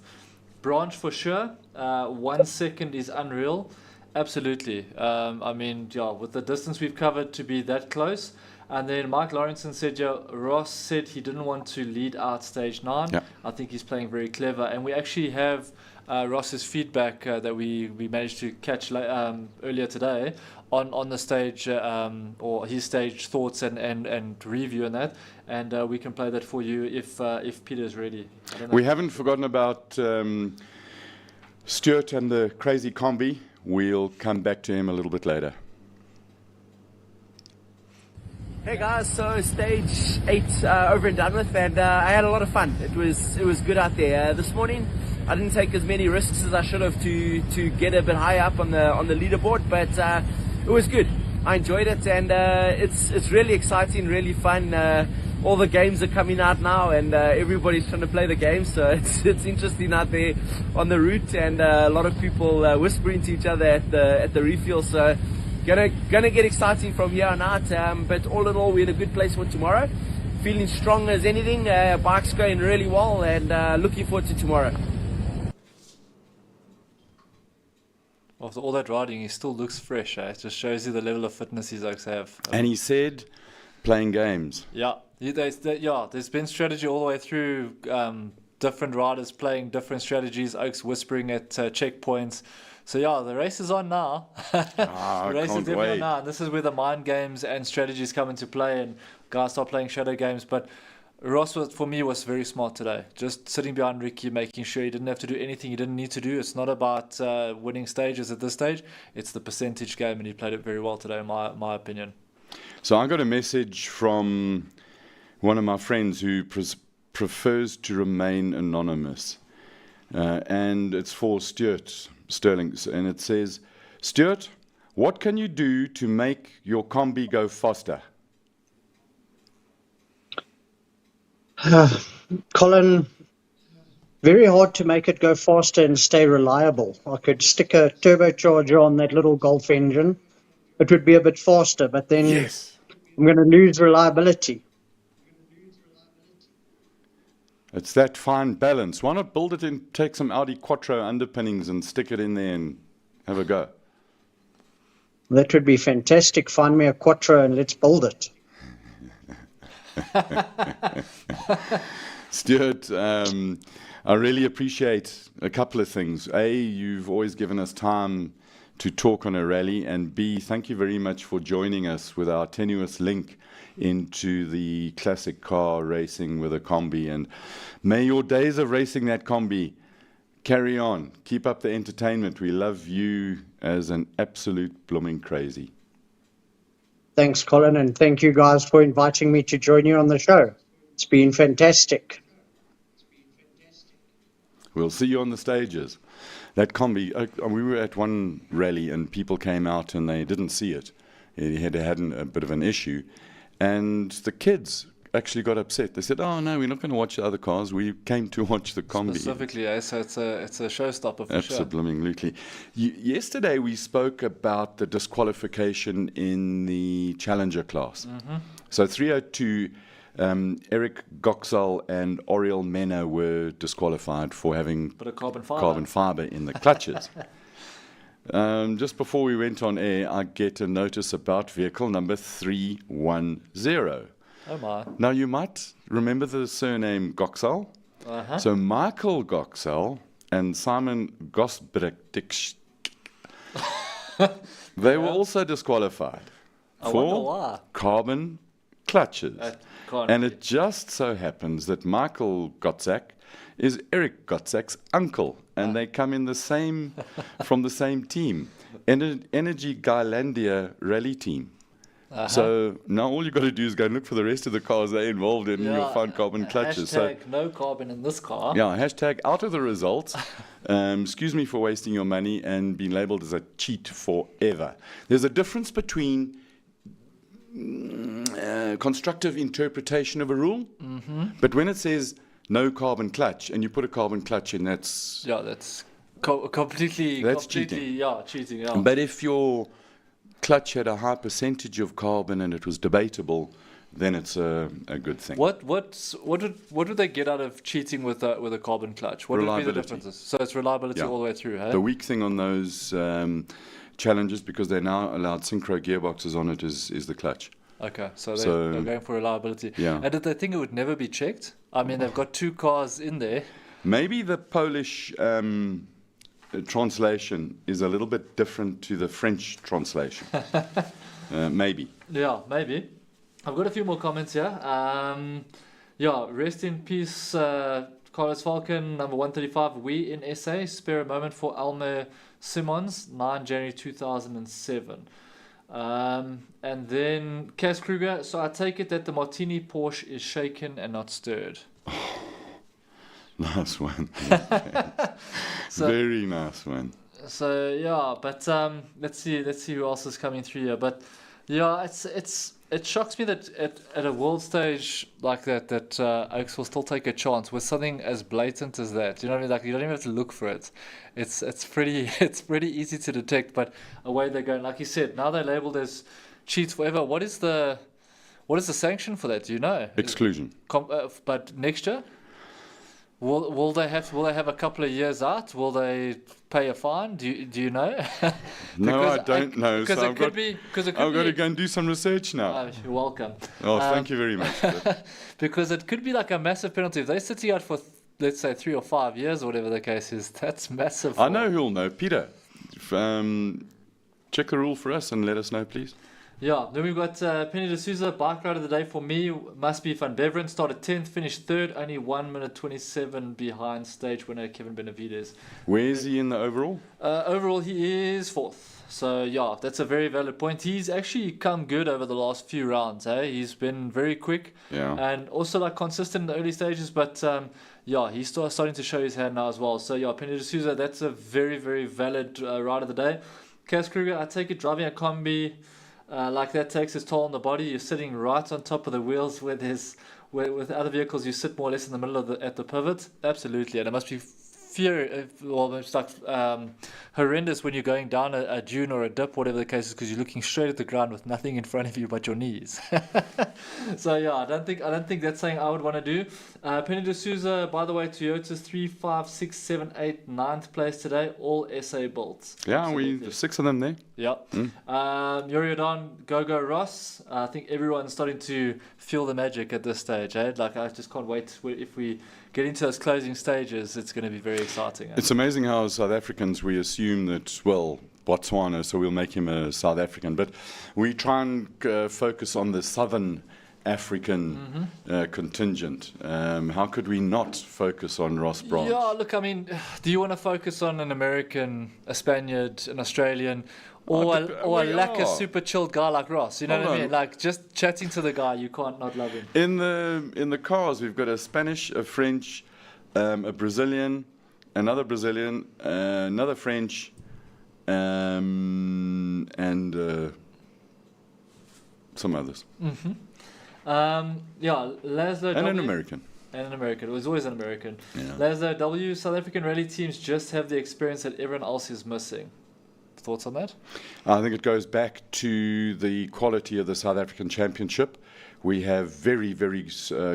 branch for sure. 1 second is unreal. Absolutely. I mean, yeah, with the distance we've covered to be that close. And then Mike Lawrenson said, yeah, Ross said he didn't want to lead out stage 9. Yeah. I think he's playing very clever. And we actually have Ross's feedback that we managed to catch earlier today on the stage, or his stage thoughts and review and that. And we can play that for you if Peter's ready. I don't know. We haven't forgotten about Stuart and the crazy combi. We'll come back to him a little bit later. Hey guys, so stage 8 over and done with, and I had a lot of fun. It was good out there. This morning I didn't take as many risks as I should have to get a bit higher up on the leaderboard, but it was good. I enjoyed it, and it's really exciting, really fun. All the games are coming out now, and everybody's trying to play the game, so it's interesting out there on the route, and a lot of people whispering to each other at the refuel. So gonna get exciting from here on out. But all in all, we're in a good place for tomorrow. Feeling strong as anything. Bike's going really well, and looking forward to tomorrow. After all that riding, he still looks fresh. It just shows you the level of fitness these oaks have. And he said, playing games. Yeah, there's been strategy all the way through. Different riders playing different strategies. Oaks whispering at checkpoints. So yeah, the race is on now. The race is definitely on now. And this is where the mind games and strategies come into play, and guys start playing shadow games. But Ross, for me, was very smart today. Just sitting behind Ricky, making sure he didn't have to do anything he didn't need to do. It's not about winning stages at this stage. It's the percentage game, and he played it very well today, in my opinion. So I got a message from one of my friends who prefers to remain anonymous. And it's for Stuart Sterling. And it says, Stuart, what can you do to make your combi go faster? Colin, very hard to make it go faster and stay reliable. I could stick a turbocharger on that little Golf engine. It would be a bit faster, but then I'm going to lose reliability. It's that fine balance. Why not build it in, take some Audi Quattro underpinnings and stick it in there and have a go? That would be fantastic. Find me a Quattro and let's build it. Stuart, I really appreciate a couple of things. A, you've always given us time to talk on a rally, and B, thank you very much for joining us with our tenuous link into the classic car racing with a combi. And may your days of racing that combi carry on. Keep up the entertainment. We love you as an absolute blooming crazy. Thanks, Colin, and thank you guys for inviting me to join you on the show. It's been fantastic. We'll see you on the stages. That combi, we were at one rally and people came out and they didn't see it. It had a bit of an issue. And the kids actually got upset. They said, oh, no, we're not going to watch the other cars. We came to watch the combi. Specifically, so it's a showstopper for sure. Absolutely. Yesterday we spoke about the disqualification in the Challenger class. Mm-hmm. So 302, Eric Goxel and Oriel Mena were disqualified for having bit of carbon fiber in the clutches. Just before we went on air, I get a notice about vehicle number 310. Oh my. Now, you might remember the surname Goxel. Uh-huh. So Michael Goxel and Simon Gosbrek, they were also disqualified for carbon clutches. Can't And be. it just so happens that Michael Gotzak is Eric Gotzak's uncle, and they come in the same from the same team, Energy Guylandia rally team. So now all you've got to do is go and look for the rest of the cars they're involved in, and you'll find carbon clutches. Hashtag no carbon in this car. Yeah, hashtag out of the results. Excuse me for wasting your money and being labelled as a cheat forever. There's a difference between constructive interpretation of a rule, but when it says no carbon clutch and you put a carbon clutch in, that's completely. That's completely, cheating. Yeah, cheating. Yeah. But if your clutch had a high percentage of carbon and it was debatable, then it's a good thing. What would they get out of cheating with a carbon clutch? What would be the Reliability. differences? So it's reliability Yeah. all the way through, hey? The weak thing on those challenges, because they're now allowed synchro gearboxes on it, is the clutch. Okay, so So- they're going for reliability. Yeah. And did they think it would never be checked? I mean, they've got 2 cars in there. Maybe the Polish translation is a little bit different to the French translation. Maybe. Yeah, maybe. I've got a few more comments here. Yeah, rest in peace, Carlos Falcon, number 135. We in SA, spare a moment for Elmer Simmons, 9 January 2007. And then Cass Kruger. So I take it that the Martini Porsche is shaken and not stirred. Nice one. So- Very nice one. So yeah, but let's see who else is coming through here. But yeah, it shocks me that at a world stage like that Oaks will still take a chance with something as blatant as that. You know what I mean? Like, you don't even have to look for it. It's pretty easy to detect. But away they go. And like you said, now they're labelled as cheats forever. What is the sanction for that? Do you know? Exclusion. But next year. Will they have a couple of years out? Will they pay a fine? Do you know? No, I don't know. Because So it I've could got, be. Because it could I've got to be. go and do some research now. You're welcome. Oh, thank you very much. Because it could be like a massive penalty if they're sitting out for, let's say, 3 or 5 years or whatever the case is. That's massive. I know who'll know. Peter, check the rule for us and let us know, please. Yeah, then we've got Penny D'Souza, bike ride of the day for me must be Van Beveren. Started 10th, finished 3rd, only 1 minute 27 behind stage winner Kevin Benavides. Where is he in the overall? Overall, he is 4th. So yeah, that's a very valid point. He's actually come good over the last few rounds. He's been very quick Yeah. and also like consistent in the early stages. But yeah, he's starting to show his hand now as well. So yeah, Penny D'Souza, that's a very, very valid ride of the day. Cass Kruger, I take it driving a combi like that takes its toll on the body. You're sitting right on top of the wheels with other vehicles. You sit more or less in the middle of at the pivot. Absolutely, and it must be it's like horrendous when you're going down a dune or a dip, whatever the case is, because you're looking straight at the ground with nothing in front of you but your knees. So yeah, I don't think that's something I would want to do. Penny D'Souza, by the way, Toyota's 3, 5, 6, 7, 8, 9th place today, all SA built. Yeah, Absolutely. 6 of them there. Yeah. Yuriodon, Go Ross. I think everyone's starting to feel the magic at this stage. Like, I just can't wait. If we get into those closing stages, it's going to be very exciting. It's amazing how as South Africans we assume that, well, Botswana, so we'll make him a South African. But we try and focus on the Southern African contingent. How could we not focus on Ross Branch? Yeah, look, I mean, do you want to focus on an American, a Spaniard, an Australian, or a lacquer super chilled guy like Ross? You know what I mean? Like, just chatting to the guy, you can't not love him. In the cars, we've got a Spanish, a French, a Brazilian, another Brazilian, another French, and some others. Yeah, Laszlo And an W. American. And an American. It was always an American. Yeah. Laszlo W. South African rally teams just have the experience that everyone else is missing. Thoughts on that? I think it goes back to the quality of the South African Championship. We have very, very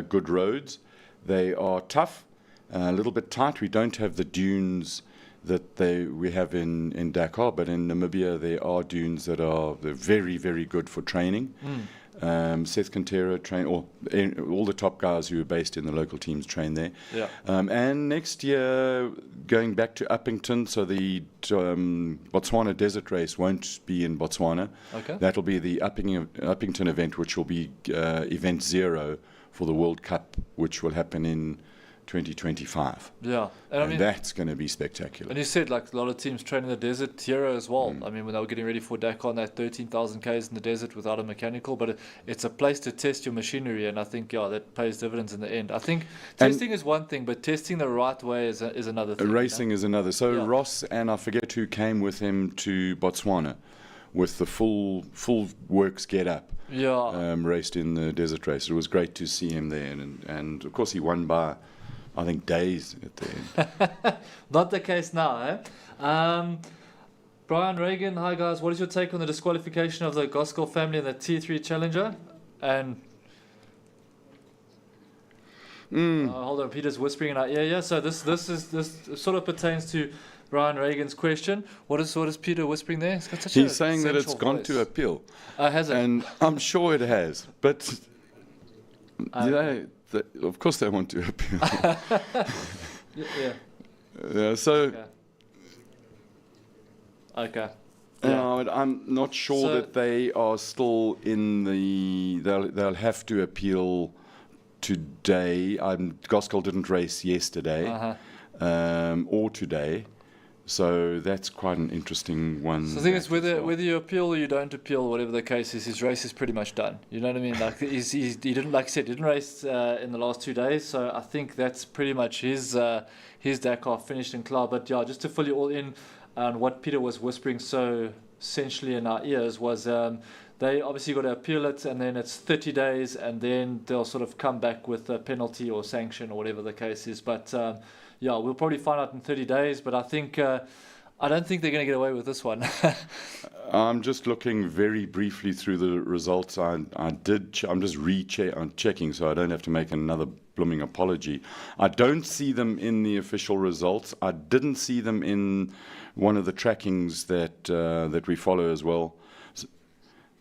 good roads. They are tough, a little bit tight. We don't have the dunes that we have in Dakar, but in Namibia there are dunes that are very, very good for training. Seth Quintero trained, or all the top guys who were based in the local teams trained there. Yeah. And next year, going back to Uppington, so the Botswana Desert Race won't be in Botswana. Okay. That'll be the Uppington event, which will be event 0 for the World Cup, which will happen in 2025. Yeah. And I mean, that's going to be spectacular. and you said like a lot of teams train in the desert here as well. I mean, when they were getting ready for Dakar, on that 13,000 k's in the desert without a mechanical, but it's a place to test your machinery, and I think that pays dividends in the end. I think testing is one thing, but testing the right way is another thing. Racing is another. So Yeah. Ross and I forget who came with him to Botswana with the full works get up. Yeah. Raced in the desert race. It was great to see him there, and of course he won by, I think, days at the end. Not the case now, eh? Brian Reagan, hi guys. What is your take on the disqualification of the Goskell family in the T3 Challenger? And hold on, Peter's whispering in our ear. Yeah. So this sort of pertains to Brian Reagan's question. What is Peter whispering there? He's saying that it's gone to appeal. Has it? And I'm sure it has, but of course they want to appeal. Yeah. So. Okay. I'm not sure that they are still in the. They'll have to appeal today. Goskell didn't race yesterday or today, so that's quite an interesting one. So the thing is, whether you appeal or you don't appeal, whatever the case is, his race is pretty much done. You know what I mean? Like he didn't, like I said, didn't race in the last 2 days. So I think that's pretty much his Dakar finished in Cloud. But yeah, just to fill you all in. And what Peter was whispering so essentially in our ears was they obviously got to appeal it, and then it's 30 days, and then they'll sort of come back with a penalty or sanction or whatever the case is. But yeah, we'll probably find out in 30 days. But I think I don't think they're going to get away with this one. I'm just looking very briefly through the results. I'm just checking, so I don't have to make another blooming apology. I don't see them in the official results. I didn't see them in one of the trackings that we follow as well.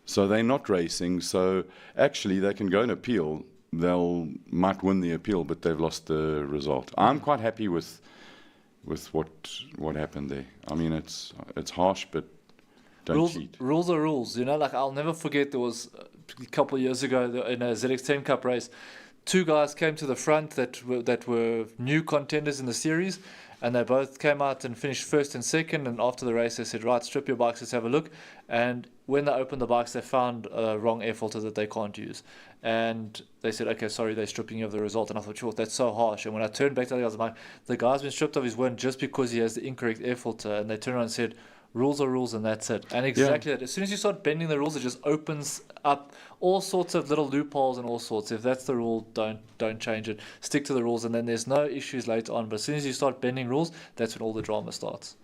So they're not racing. So actually, they can go and appeal. Might win the appeal, but they've lost the result. I'm quite happy with what happened there. I mean, it's harsh, but don't cheat. Rules are rules. You know, like I'll never forget there was a couple of years ago in a ZX10 Cup race, 2 guys came to the front that were new contenders in the series, and they both came out and finished first and second. And after the race, they said, "Right, strip your bikes, let's have a look." And when they opened the bikes, they found a wrong air filter that they can't use. And they said, "Okay, sorry, they're stripping you of the result." And I thought, sure, that's so harsh. And when I turned back to the guys, I'm like, the guy's been stripped of his win just because he has the incorrect air filter. And they turned around and said, rules are rules, and that's it. And exactly that. As soon as you start bending the rules, it just opens up all sorts of little loopholes and all sorts. If that's the rule, don't change it. Stick to the rules, and then there's no issues later on. But as soon as you start bending rules, that's when all the drama starts.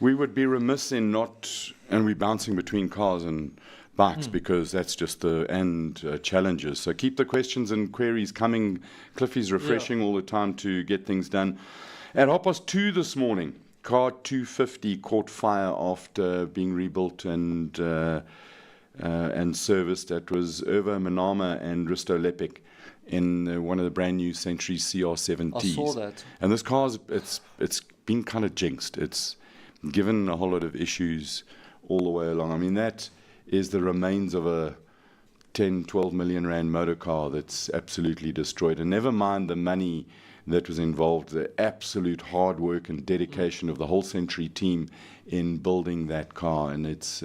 We would be remiss in not, and we're bouncing between cars and bikes because that's just challenges. So keep the questions and queries coming. Cliffy's refreshing all the time to get things done. At 2:30 this morning, car 250 caught fire after being rebuilt and serviced. That was Ervo Manama and Risto Lepik in one of the brand new Century CR7Ts. I saw that. And this car's it's been kind of jinxed. It's given a whole lot of issues all the way along. I mean, that is the remains of a 10-12 million rand motor car that's absolutely destroyed. And never mind the money that was involved, the absolute hard work and dedication of the whole Century team in building that car. And it's,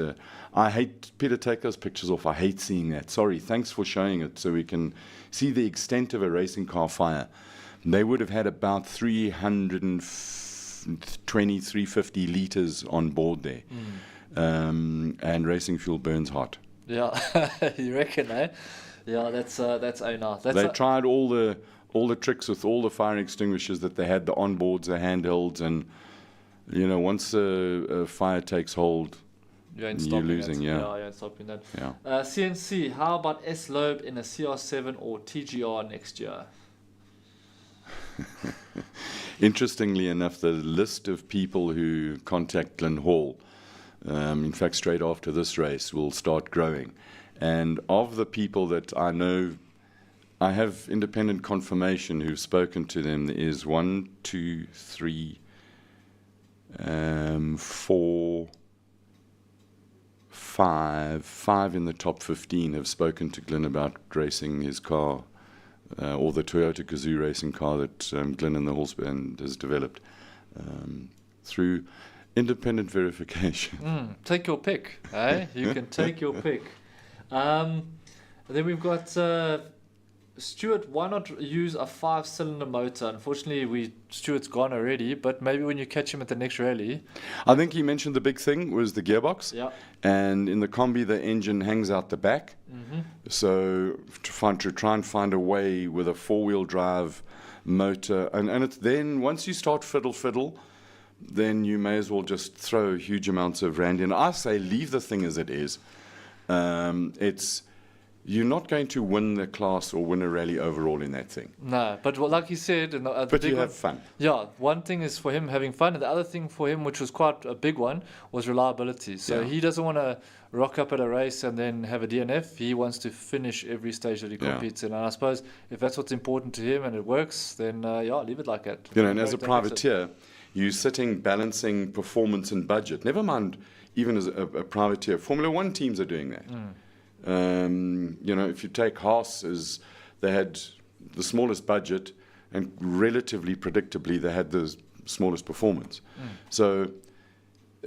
I hate, Peter, take those pictures off. I hate seeing that. Sorry, thanks for showing it so we can see the extent of a racing car fire. They would have had about 350 litres on board there. And racing fuel burns hot. Yeah, you reckon, eh? Yeah, that's owner. They tried all the tricks with all the fire extinguishers that they had, the onboards, the handhelds, and once a fire takes hold, you're losing. You ain't stopping that. Yeah. CNC, how about S Loeb in a CR7 or TGR next year? Interestingly enough, the list of people who contact Glenn Hall, in fact, straight after this race, will start growing. And of the people that I know, I have independent confirmation who've spoken to them. There is 1, 2, 3, 4, 5 in the top 15 have spoken to Glenn about racing his car, or the Toyota Gazoo racing car that Glenn and the horse band has developed through independent verification. Take your pick, eh? You can take your pick. Then we've got Stuart. Why not use a 5-cylinder motor? Unfortunately, Stuart's gone already, but maybe when you catch him at the next rally. I think he mentioned the big thing was the gearbox. Yeah. And in the combi, the engine hangs out the back. So to try and find a way with a 4-wheel drive motor, and it's then once you start fiddle, then you may as well just throw huge amounts of rand in. I say leave the thing as it is. You're not going to win the class or win a rally overall in that thing. No, but like you said, the But big you one, have fun. Yeah, one thing is for him having fun, and the other thing for him, which was quite a big one, was reliability. So Yeah. he doesn't want to rock up at a race and then have a DNF. He wants to finish every stage that he Yeah. competes in. And I suppose if that's what's important to him and it works, then leave it like that. And as a Don't fix it. privateer, you're sitting balancing performance and budget. Never mind, even as a privateer. Formula One teams are doing that. If you take Haas, they had the smallest budget, and relatively predictably, they had the smallest performance. So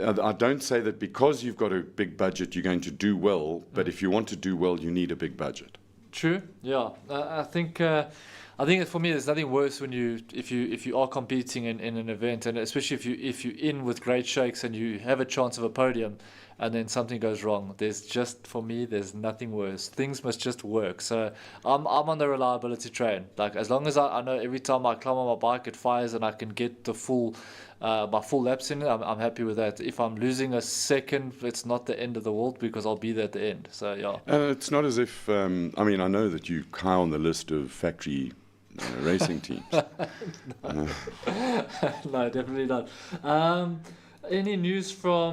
I don't say that because you've got a big budget, you're going to do well. But if you want to do well, you need a big budget. True. Yeah. I think for me, there's nothing worse when if you are competing in an event, and especially if you're in with great shakes and you have a chance of a podium, and then something goes wrong. For me, there's nothing worse. Things must just work. So I'm on the reliability train. Like as long as I know every time I climb on my bike it fires and I can get the my full laps in it, I'm happy with that. If I'm losing a second, it's not the end of the world because I'll be there at the end. So yeah. It's not as if I know that you're high on the list of factory racing teams. No, definitely not. Any news for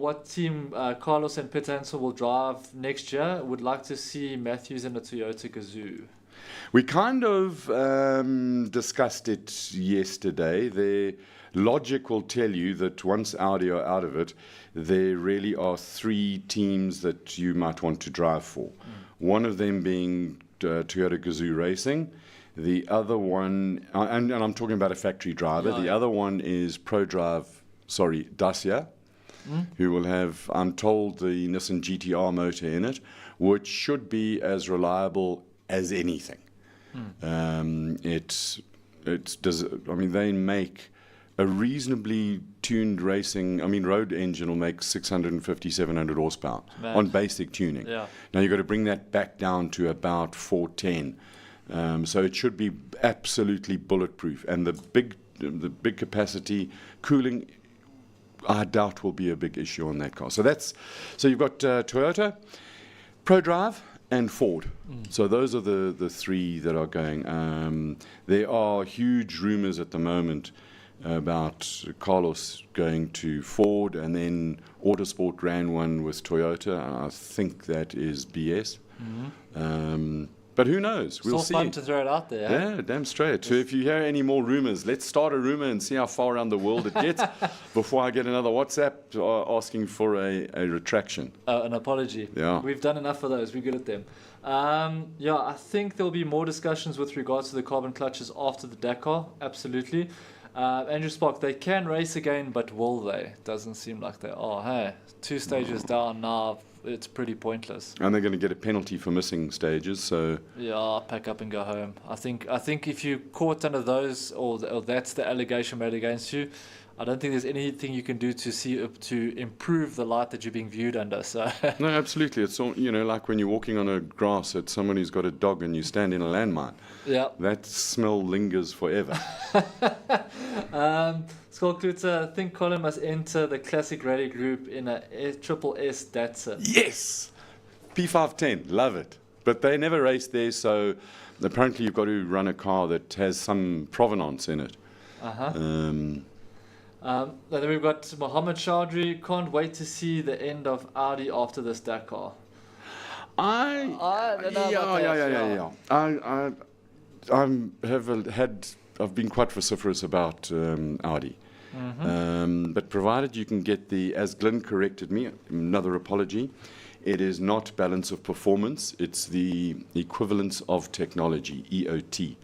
what team Carlos and Peter Hansel will drive next year? Would like to see Matthews in a Toyota Gazoo. We kind of discussed it yesterday. The logic will tell you that once Audi are out of it, there really are 3 teams that you might want to drive for. One of them being Toyota Gazoo Racing. The other one, and I'm talking about a factory driver. Yeah, the yeah. other one is Dacia, who will have, I'm told, the Nissan GTR motor in it, which should be as reliable as anything. They make a reasonably tuned racing, road engine will make 650, 700 horsepower Mad. on basic tuning. Yeah. Now you've got to bring that back down to about 410. So it should be absolutely bulletproof. And the big capacity cooling, I doubt will be a big issue on that car. So you've got Toyota, ProDrive, and Ford. So those are the 3 that are going. There are huge rumors at the moment about Carlos going to Ford, and then Autosport ran one with Toyota. I think that is BS. But who knows? We'll see. Still fun to throw it out there. Eh? Yeah, damn straight. So if you hear any more rumors, let's start a rumor and see how far around the world it gets before I get another WhatsApp asking for a retraction. An apology. Yeah. We've done enough of those. We're good at them. I think there'll be more discussions with regards to the carbon clutches after the Dakar. Absolutely. Andrew Spock, they can race again, but will they? Doesn't seem like they are. Hey, 2 stages down now. It's pretty pointless. And they're going to get a penalty for missing stages. So Yeah, pack up and go home. I think if you're caught under those, or that's the allegation made against you, I don't think there's anything you can do to improve the light that you're being viewed under. So no, absolutely. It's all, like when you're walking on a grass at someone who's got a dog and you stand in a landmine. yeah. That smell lingers forever. Skullcluter, I think Colin must enter the Classic Rally Group in a Triple S Datsun. Yes! P510, love it. But they never race there, so apparently you've got to run a car that has some provenance in it. Then we've got Mohammed Chaudhry. Can't wait to see the end of Audi after this Dakar. I don't know about that, I've been quite vociferous about Audi. But provided you can get as Glenn corrected me, another apology, it is not balance of performance, it's the equivalence of technology, EOT.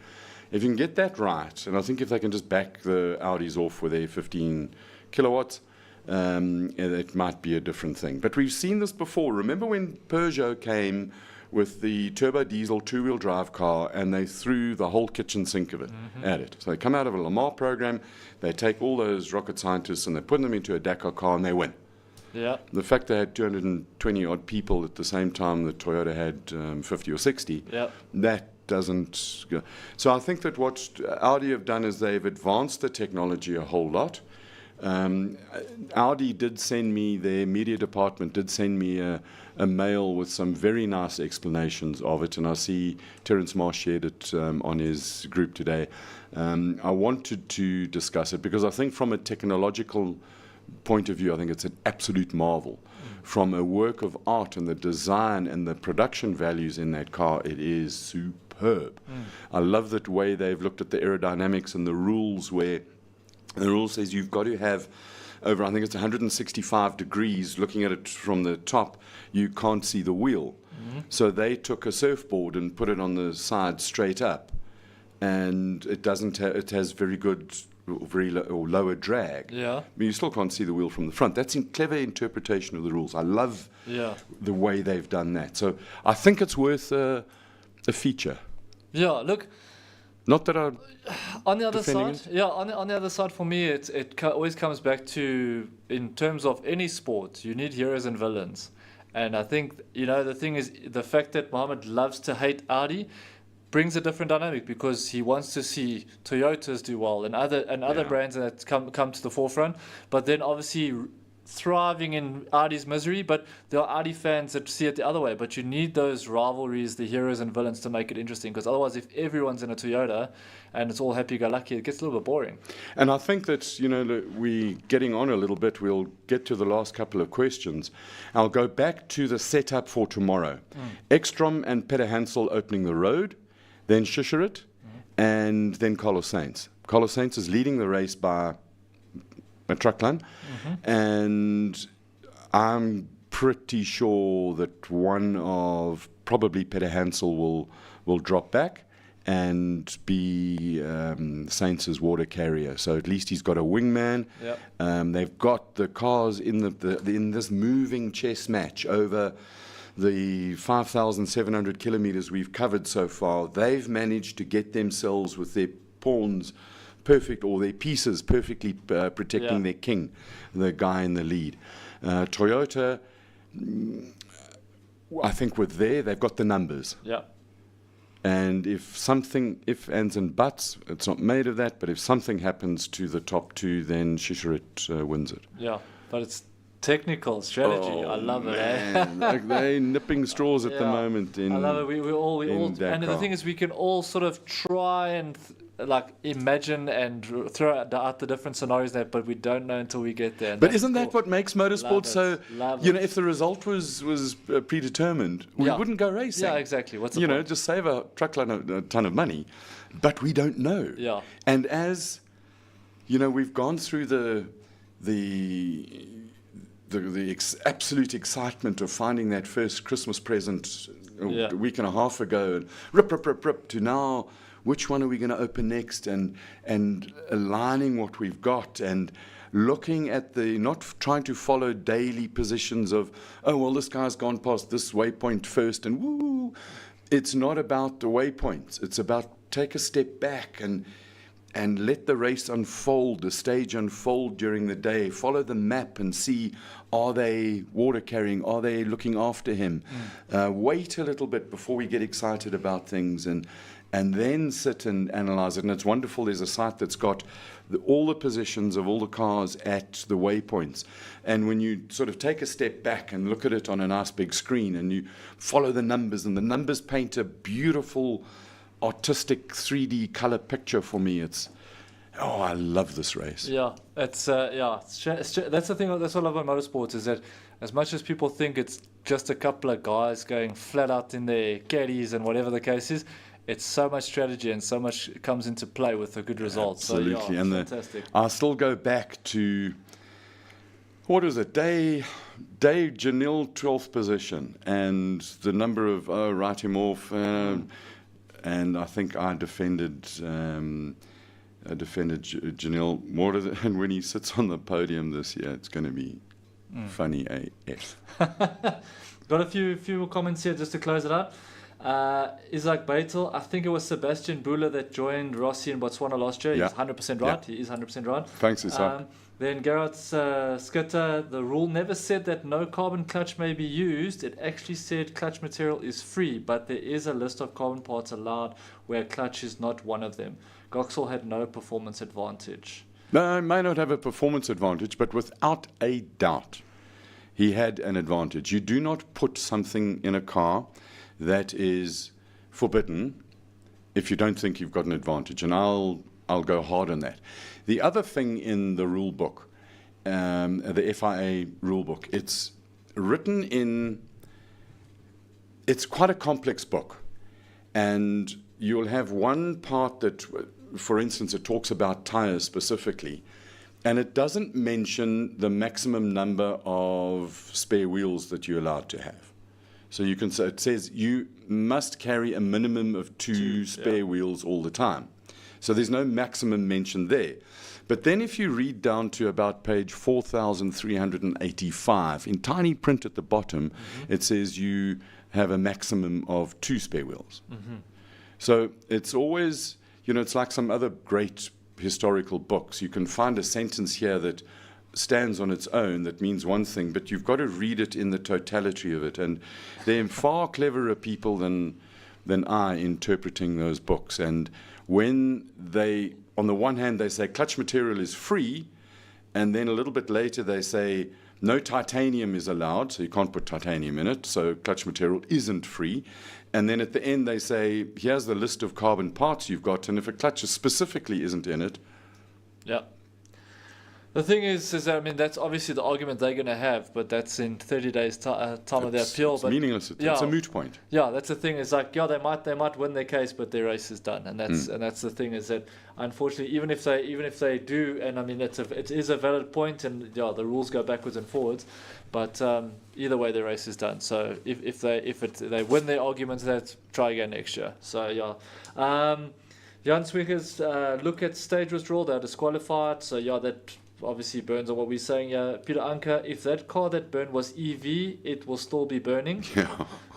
If you can get that right, and I think if they can just back the Audis off with their 15 kilowatts, it might be a different thing. But we've seen this before. Remember when Peugeot came with the turbo diesel two-wheel drive car and they threw the whole kitchen sink of it at it. So they come out of a Lamar program, they take all those rocket scientists and they put them into a Dakar car and they win. Yeah. The fact they had 220 odd people at the same time that Toyota had 50 or 60, that doesn't go. So I think that what Audi have done is they've advanced the technology a whole lot. Audi did send me, their media department did send me a mail with some very nice explanations of it, and I see Terence Marsh shared it on his group today. I wanted to discuss it because I think from a technological point of view, I think it's an absolute marvel. From a work of art and the design and the production values in that car, it is superb. I love the way they've looked at the aerodynamics and the rules where the rule says you've got to have over, I think it's 165 degrees, looking at it from the top, you can't see the wheel. So they took a surfboard and put it on the side straight up, and it doesn't. It has very good, or lower drag. Yeah. But you still can't see the wheel from the front. That's a clever interpretation of the rules. I love the way they've done that. So I think it's worth a feature. Yeah. Look. Not that I'm on the other defending side, it. on the other side, for me, it always comes back to, in terms of any sport, you need heroes and villains. And I think, the thing is, the fact that Mohammed loves to hate Audi brings a different dynamic because he wants to see Toyotas do well and other brands that come to the forefront. But then obviously thriving in Audi's misery, but there are Audi fans that see it the other way. But you need those rivalries, the heroes and villains, to make it interesting, because otherwise if everyone's in a Toyota and it's all happy-go-lucky, it gets a little bit boring. And I think that, we're getting on a little bit. We'll get to the last couple of questions. I'll go back to the setup for tomorrow. Ekstrom and Peter Hansel opening the road, then Shishirit, and then Carlos Sainz. Carlos Sainz is leading the race by a truckline, and I'm pretty sure that one of probably Peter Hansel will drop back and be Sainz's water carrier. So at least he's got a wingman. They've got the cars in this moving chess match over the 5,700 kilometers we've covered so far. They've managed to get themselves with their pawns perfect, or their pieces perfectly protecting their king, the guy in the lead. Toyota, I think they've got the numbers. And if ands and buts, it's not made of that, but if something happens to the top two, then Shishirit wins it. But it's technical strategy. I love it. Like they're nipping straws at the moment. I love it. We all, and the thing is, we can all sort of try and imagine and throw out the different scenarios there, but we don't know until we get there. But isn't that what makes motorsport so? If the result was predetermined, we wouldn't go racing. Yeah, exactly. What's the point? Just save a ton of money, but we don't know. And as we've gone through the absolute excitement of finding that first Christmas present a week and a half ago, and rip, to now, which one are we going to open next, and aligning what we've got, and looking at not trying to follow daily positions of, this guy's gone past this waypoint first, and woo. It's not about the waypoints. It's about take a step back and let the race unfold, the stage unfold during the day. Follow the map and see, are they water carrying? Are they looking after him? Wait a little bit before we get excited about things, and then sit and analyze it. And it's wonderful. There's a site that's got all the positions of all the cars at the waypoints. And when you sort of take a step back and look at it on a nice big screen, and you follow the numbers, and the numbers paint a beautiful artistic 3D color picture for me. Oh, I love this race. Yeah, that's the thing. That's what I love about motorsports is that as much as people think it's just a couple of guys going flat out in their caddies and whatever the case is, it's so much strategy and so much comes into play with a good result. Absolutely, So, yeah, and fantastic. I still go back to what was it? Day Janil 12th position, and the number of write him off, and I think I defended. Janil more and when he sits on the podium this year, it's going to be funny AF. Got a few more comments here just to close it out. Isaac Beitel, I think it was Sebastian Buller that joined Rossi in Botswana last year. Yeah. He's 100% right. Yeah. He is 100% right. Thanks, Isaac. Then Gerard Skitter, the rule never said that no carbon clutch may be used. It actually said clutch material is free, but there is a list of carbon parts allowed where clutch is not one of them. Goxel had no performance advantage. No, he may not have a performance advantage, but without a doubt, he had an advantage. You do not put something in a car that is forbidden if you don't think you've got an advantage, and I'll go hard on that. The other thing in the rule book, the FIA rule book, it's written in, it's quite a complex book, and you'll have one part that, for instance, it talks about tires specifically, and it doesn't mention the maximum number of spare wheels that you're allowed to have. So you can say, it says you must carry a minimum of two spare wheels all the time. So there's no maximum mentioned there. But then if you read down to about page 4,385, in tiny print at the bottom, it says you have a maximum of 2 spare wheels. So it's always, it's like some other great historical books. You can find a sentence here that stands on its own that means one thing, but you've got to read it in the totality of it. And they're far cleverer people than I interpreting those books. And when they, on the one hand, they say clutch material is free, and then a little bit later they say no titanium is allowed, so you can't put titanium in it, so clutch material isn't free. And then at the end they say, here's the list of carbon parts you've got, and if a clutch specifically isn't in it. Yeah. The thing is that, I mean, that's obviously the argument they're going to have, but that's in 30 days' time of their appeal. It's but meaningless. It's a moot point. Yeah, that's the thing. It's like, they might win their case, but their race is done, and that's the thing is that unfortunately, even if they do, and I mean it is a valid point, and the rules go backwards and forwards, but either way, their race is done. So if they win their arguments, let's try again next year. So yeah. Jan Swickers, look at stage withdrawal. They're disqualified. So yeah, that obviously burns on what we're saying. Peter Anker, if that car that burned was EV, it will still be burning.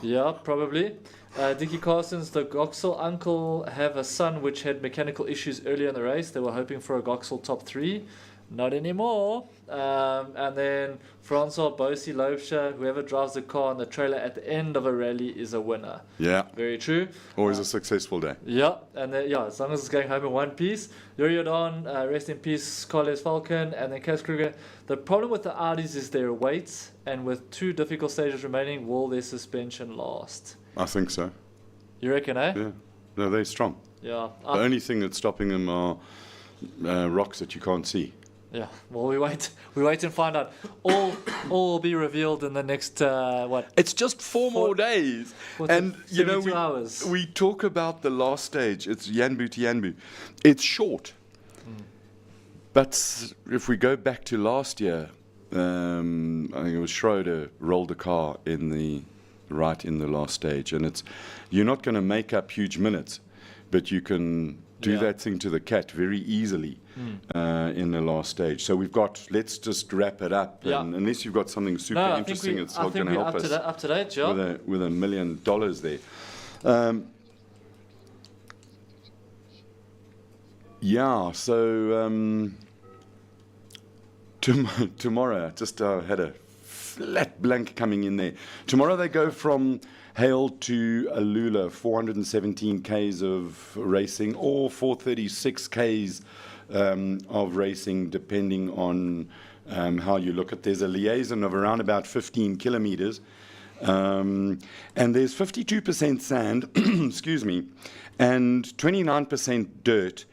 Yeah, probably. Dickie Carson's, the Goxel uncle have a son which had mechanical issues earlier in the race. They were hoping for a Goxel top 3. Not anymore. And then Francois Bosi Loebscher, whoever drives the car on the trailer at the end of a rally is a winner. Yeah. Very true. Always a successful day. Yeah, and then, as long as it's going home in one piece. Yuri Jordan, rest in peace, Carlos Falcon, and then Cas Kruger. The problem with the Audis is their weight, and with 2 difficult stages remaining, will their suspension last? I think so. You reckon, eh? Yeah. No, they're strong. Yeah. The only thing that's stopping them are rocks that you can't see. Yeah, well, we wait and find out. All will be revealed in the next what? It's just 4 more days, and 72 hours. We talk about the last stage. It's Yanbu to Yanbu. It's short, but if we go back to last year, I think it was Schroeder rolled the car in the last stage, and you're not going to make up huge minutes, but you can do that thing to the cat very easily in the last stage. So let's just wrap it up. And unless you've got something super interesting, it's not going to help us. Up to date, Joe. With $1 million there. So tomorrow, just had a flat blank coming in there. Tomorrow they go from Hale to Alula, 417 Ks of racing, or 436 Ks of racing, depending on how you look at. There's a liaison of around about 15 kilometers, and there's 52% sand, excuse me, and 29% dirt,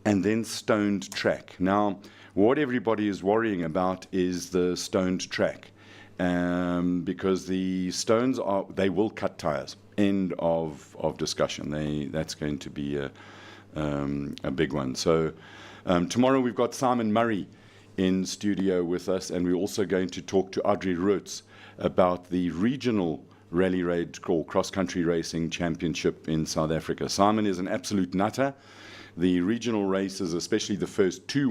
and then stoned track. Now, what everybody is worrying about is the stoned track, because the stones they will cut tires. End of discussion. That's going to be a big one. So tomorrow we've got Simon Murray in studio with us, and we're also going to talk to Audrey Roots about the regional rally raid or cross-country racing championship in South Africa. Simon is an absolute nutter. The regional races, especially the first two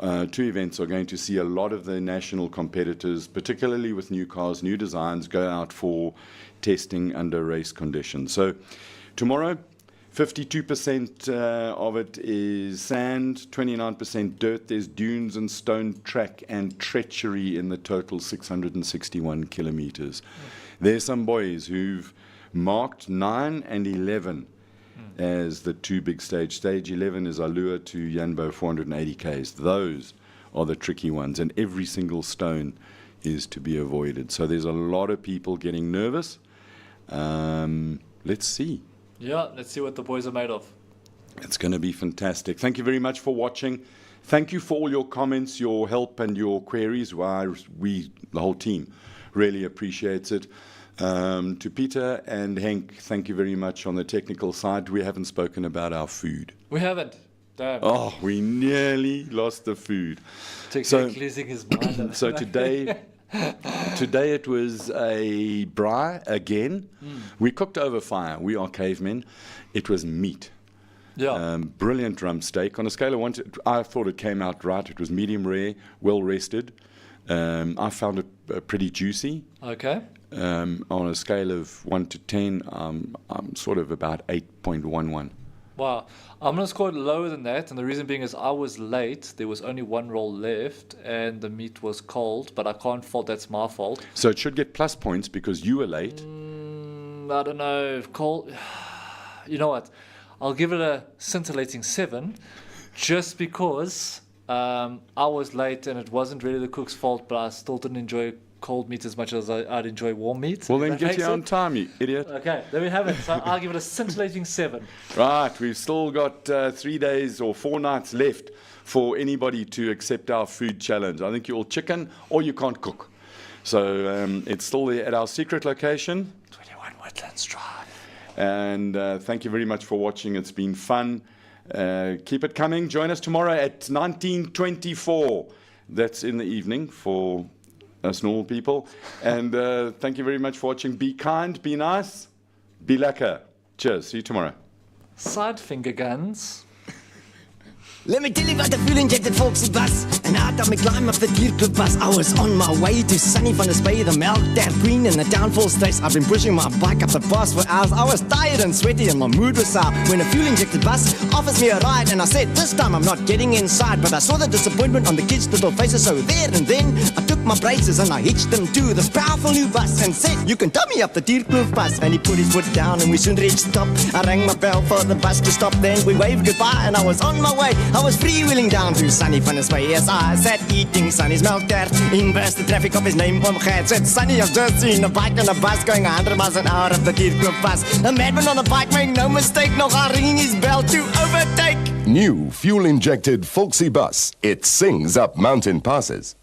events, are going to see a lot of the national competitors, particularly with new cars, new designs, go out for testing under race conditions. So tomorrow, 52% of it is sand, 29% dirt. There's dunes and stone track and treachery in the total 661 kilometers. There's some boys who've marked 9 and 11 as the two big stage. Stage 11 is Alua to Yanbo, 480 Ks. Those are the tricky ones, and every single stone is to be avoided. So there's a lot of people getting nervous. Let's see. Yeah, let's see what the boys are made of. It's going to be fantastic. Thank you very much for watching. Thank you for all your comments, your help, and your queries. We, the whole team, really appreciates it. To Peter and Henk, thank you very much on the technical side. We haven't spoken about our food. We haven't. Damn. Oh, we nearly lost the food. Technically losing his mind. So today it was a braai again. We cooked over fire. We are cavemen. It was meat. Yeah. Brilliant drum steak. On a scale of 1 to, I thought it came out right. It was medium rare, well rested. I found it pretty juicy. Okay. On a scale of 1 to 10, I'm sort of about 8.11. Wow. I'm going to score it lower than that, and the reason being is I was late. There was only one roll left, and the meat was cold, but I can't fault that's my fault. So it should get plus points because you were late. I don't know. Cold. You know what? I'll give it a scintillating 7, just because I was late, and it wasn't really the cook's fault, but I still didn't enjoy cold meat as much as I'd enjoy warm meat. Well, then get here on time, you idiot. Okay, there we have it. So I'll give it a scintillating 7. Right, we've still got 3 days or 4 nights left for anybody to accept our food challenge. I think you're all chicken or you can't cook. So it's still there at our secret location. 21 Woodlands Drive. And thank you very much for watching. It's been fun. Keep it coming. Join us tomorrow at 19:24. That's in the evening for us normal people. And thank you very much for watching. Be kind, be nice, be lekker. Cheers. See you tomorrow. Side finger guns. Let me tell you about the fuel-injected Volksy bus. And out of me climb up the Dierklub bus. I was on my way to sunny van der Spey, the milk, that green and the downfall stage. I've been pushing my bike up the pass for hours. I was tired and sweaty and my mood was sour. When a fuel-injected bus offers me a ride, and I said, this time I'm not getting inside. But I saw the disappointment on the kids' little faces. So there and then I took my braces and I hitched them to the powerful new bus and said, you can tow me up the Dierklub bus. And he put his foot down and we soon reached stop. I rang my bell for the bus to stop. Then we waved goodbye and I was on my way. I was freewheeling down to Sunny van der Spey as I sat eating Sunny's milk there. In burst the traffic of his name from Gert. Said Sunny, I've just seen a bike and a bus going 100 miles an hour up the Dierklub bus. A madman on a bike, make no mistake, nog aan ringing his bell to overtake. New fuel-injected Volksy bus. It sings up mountain passes.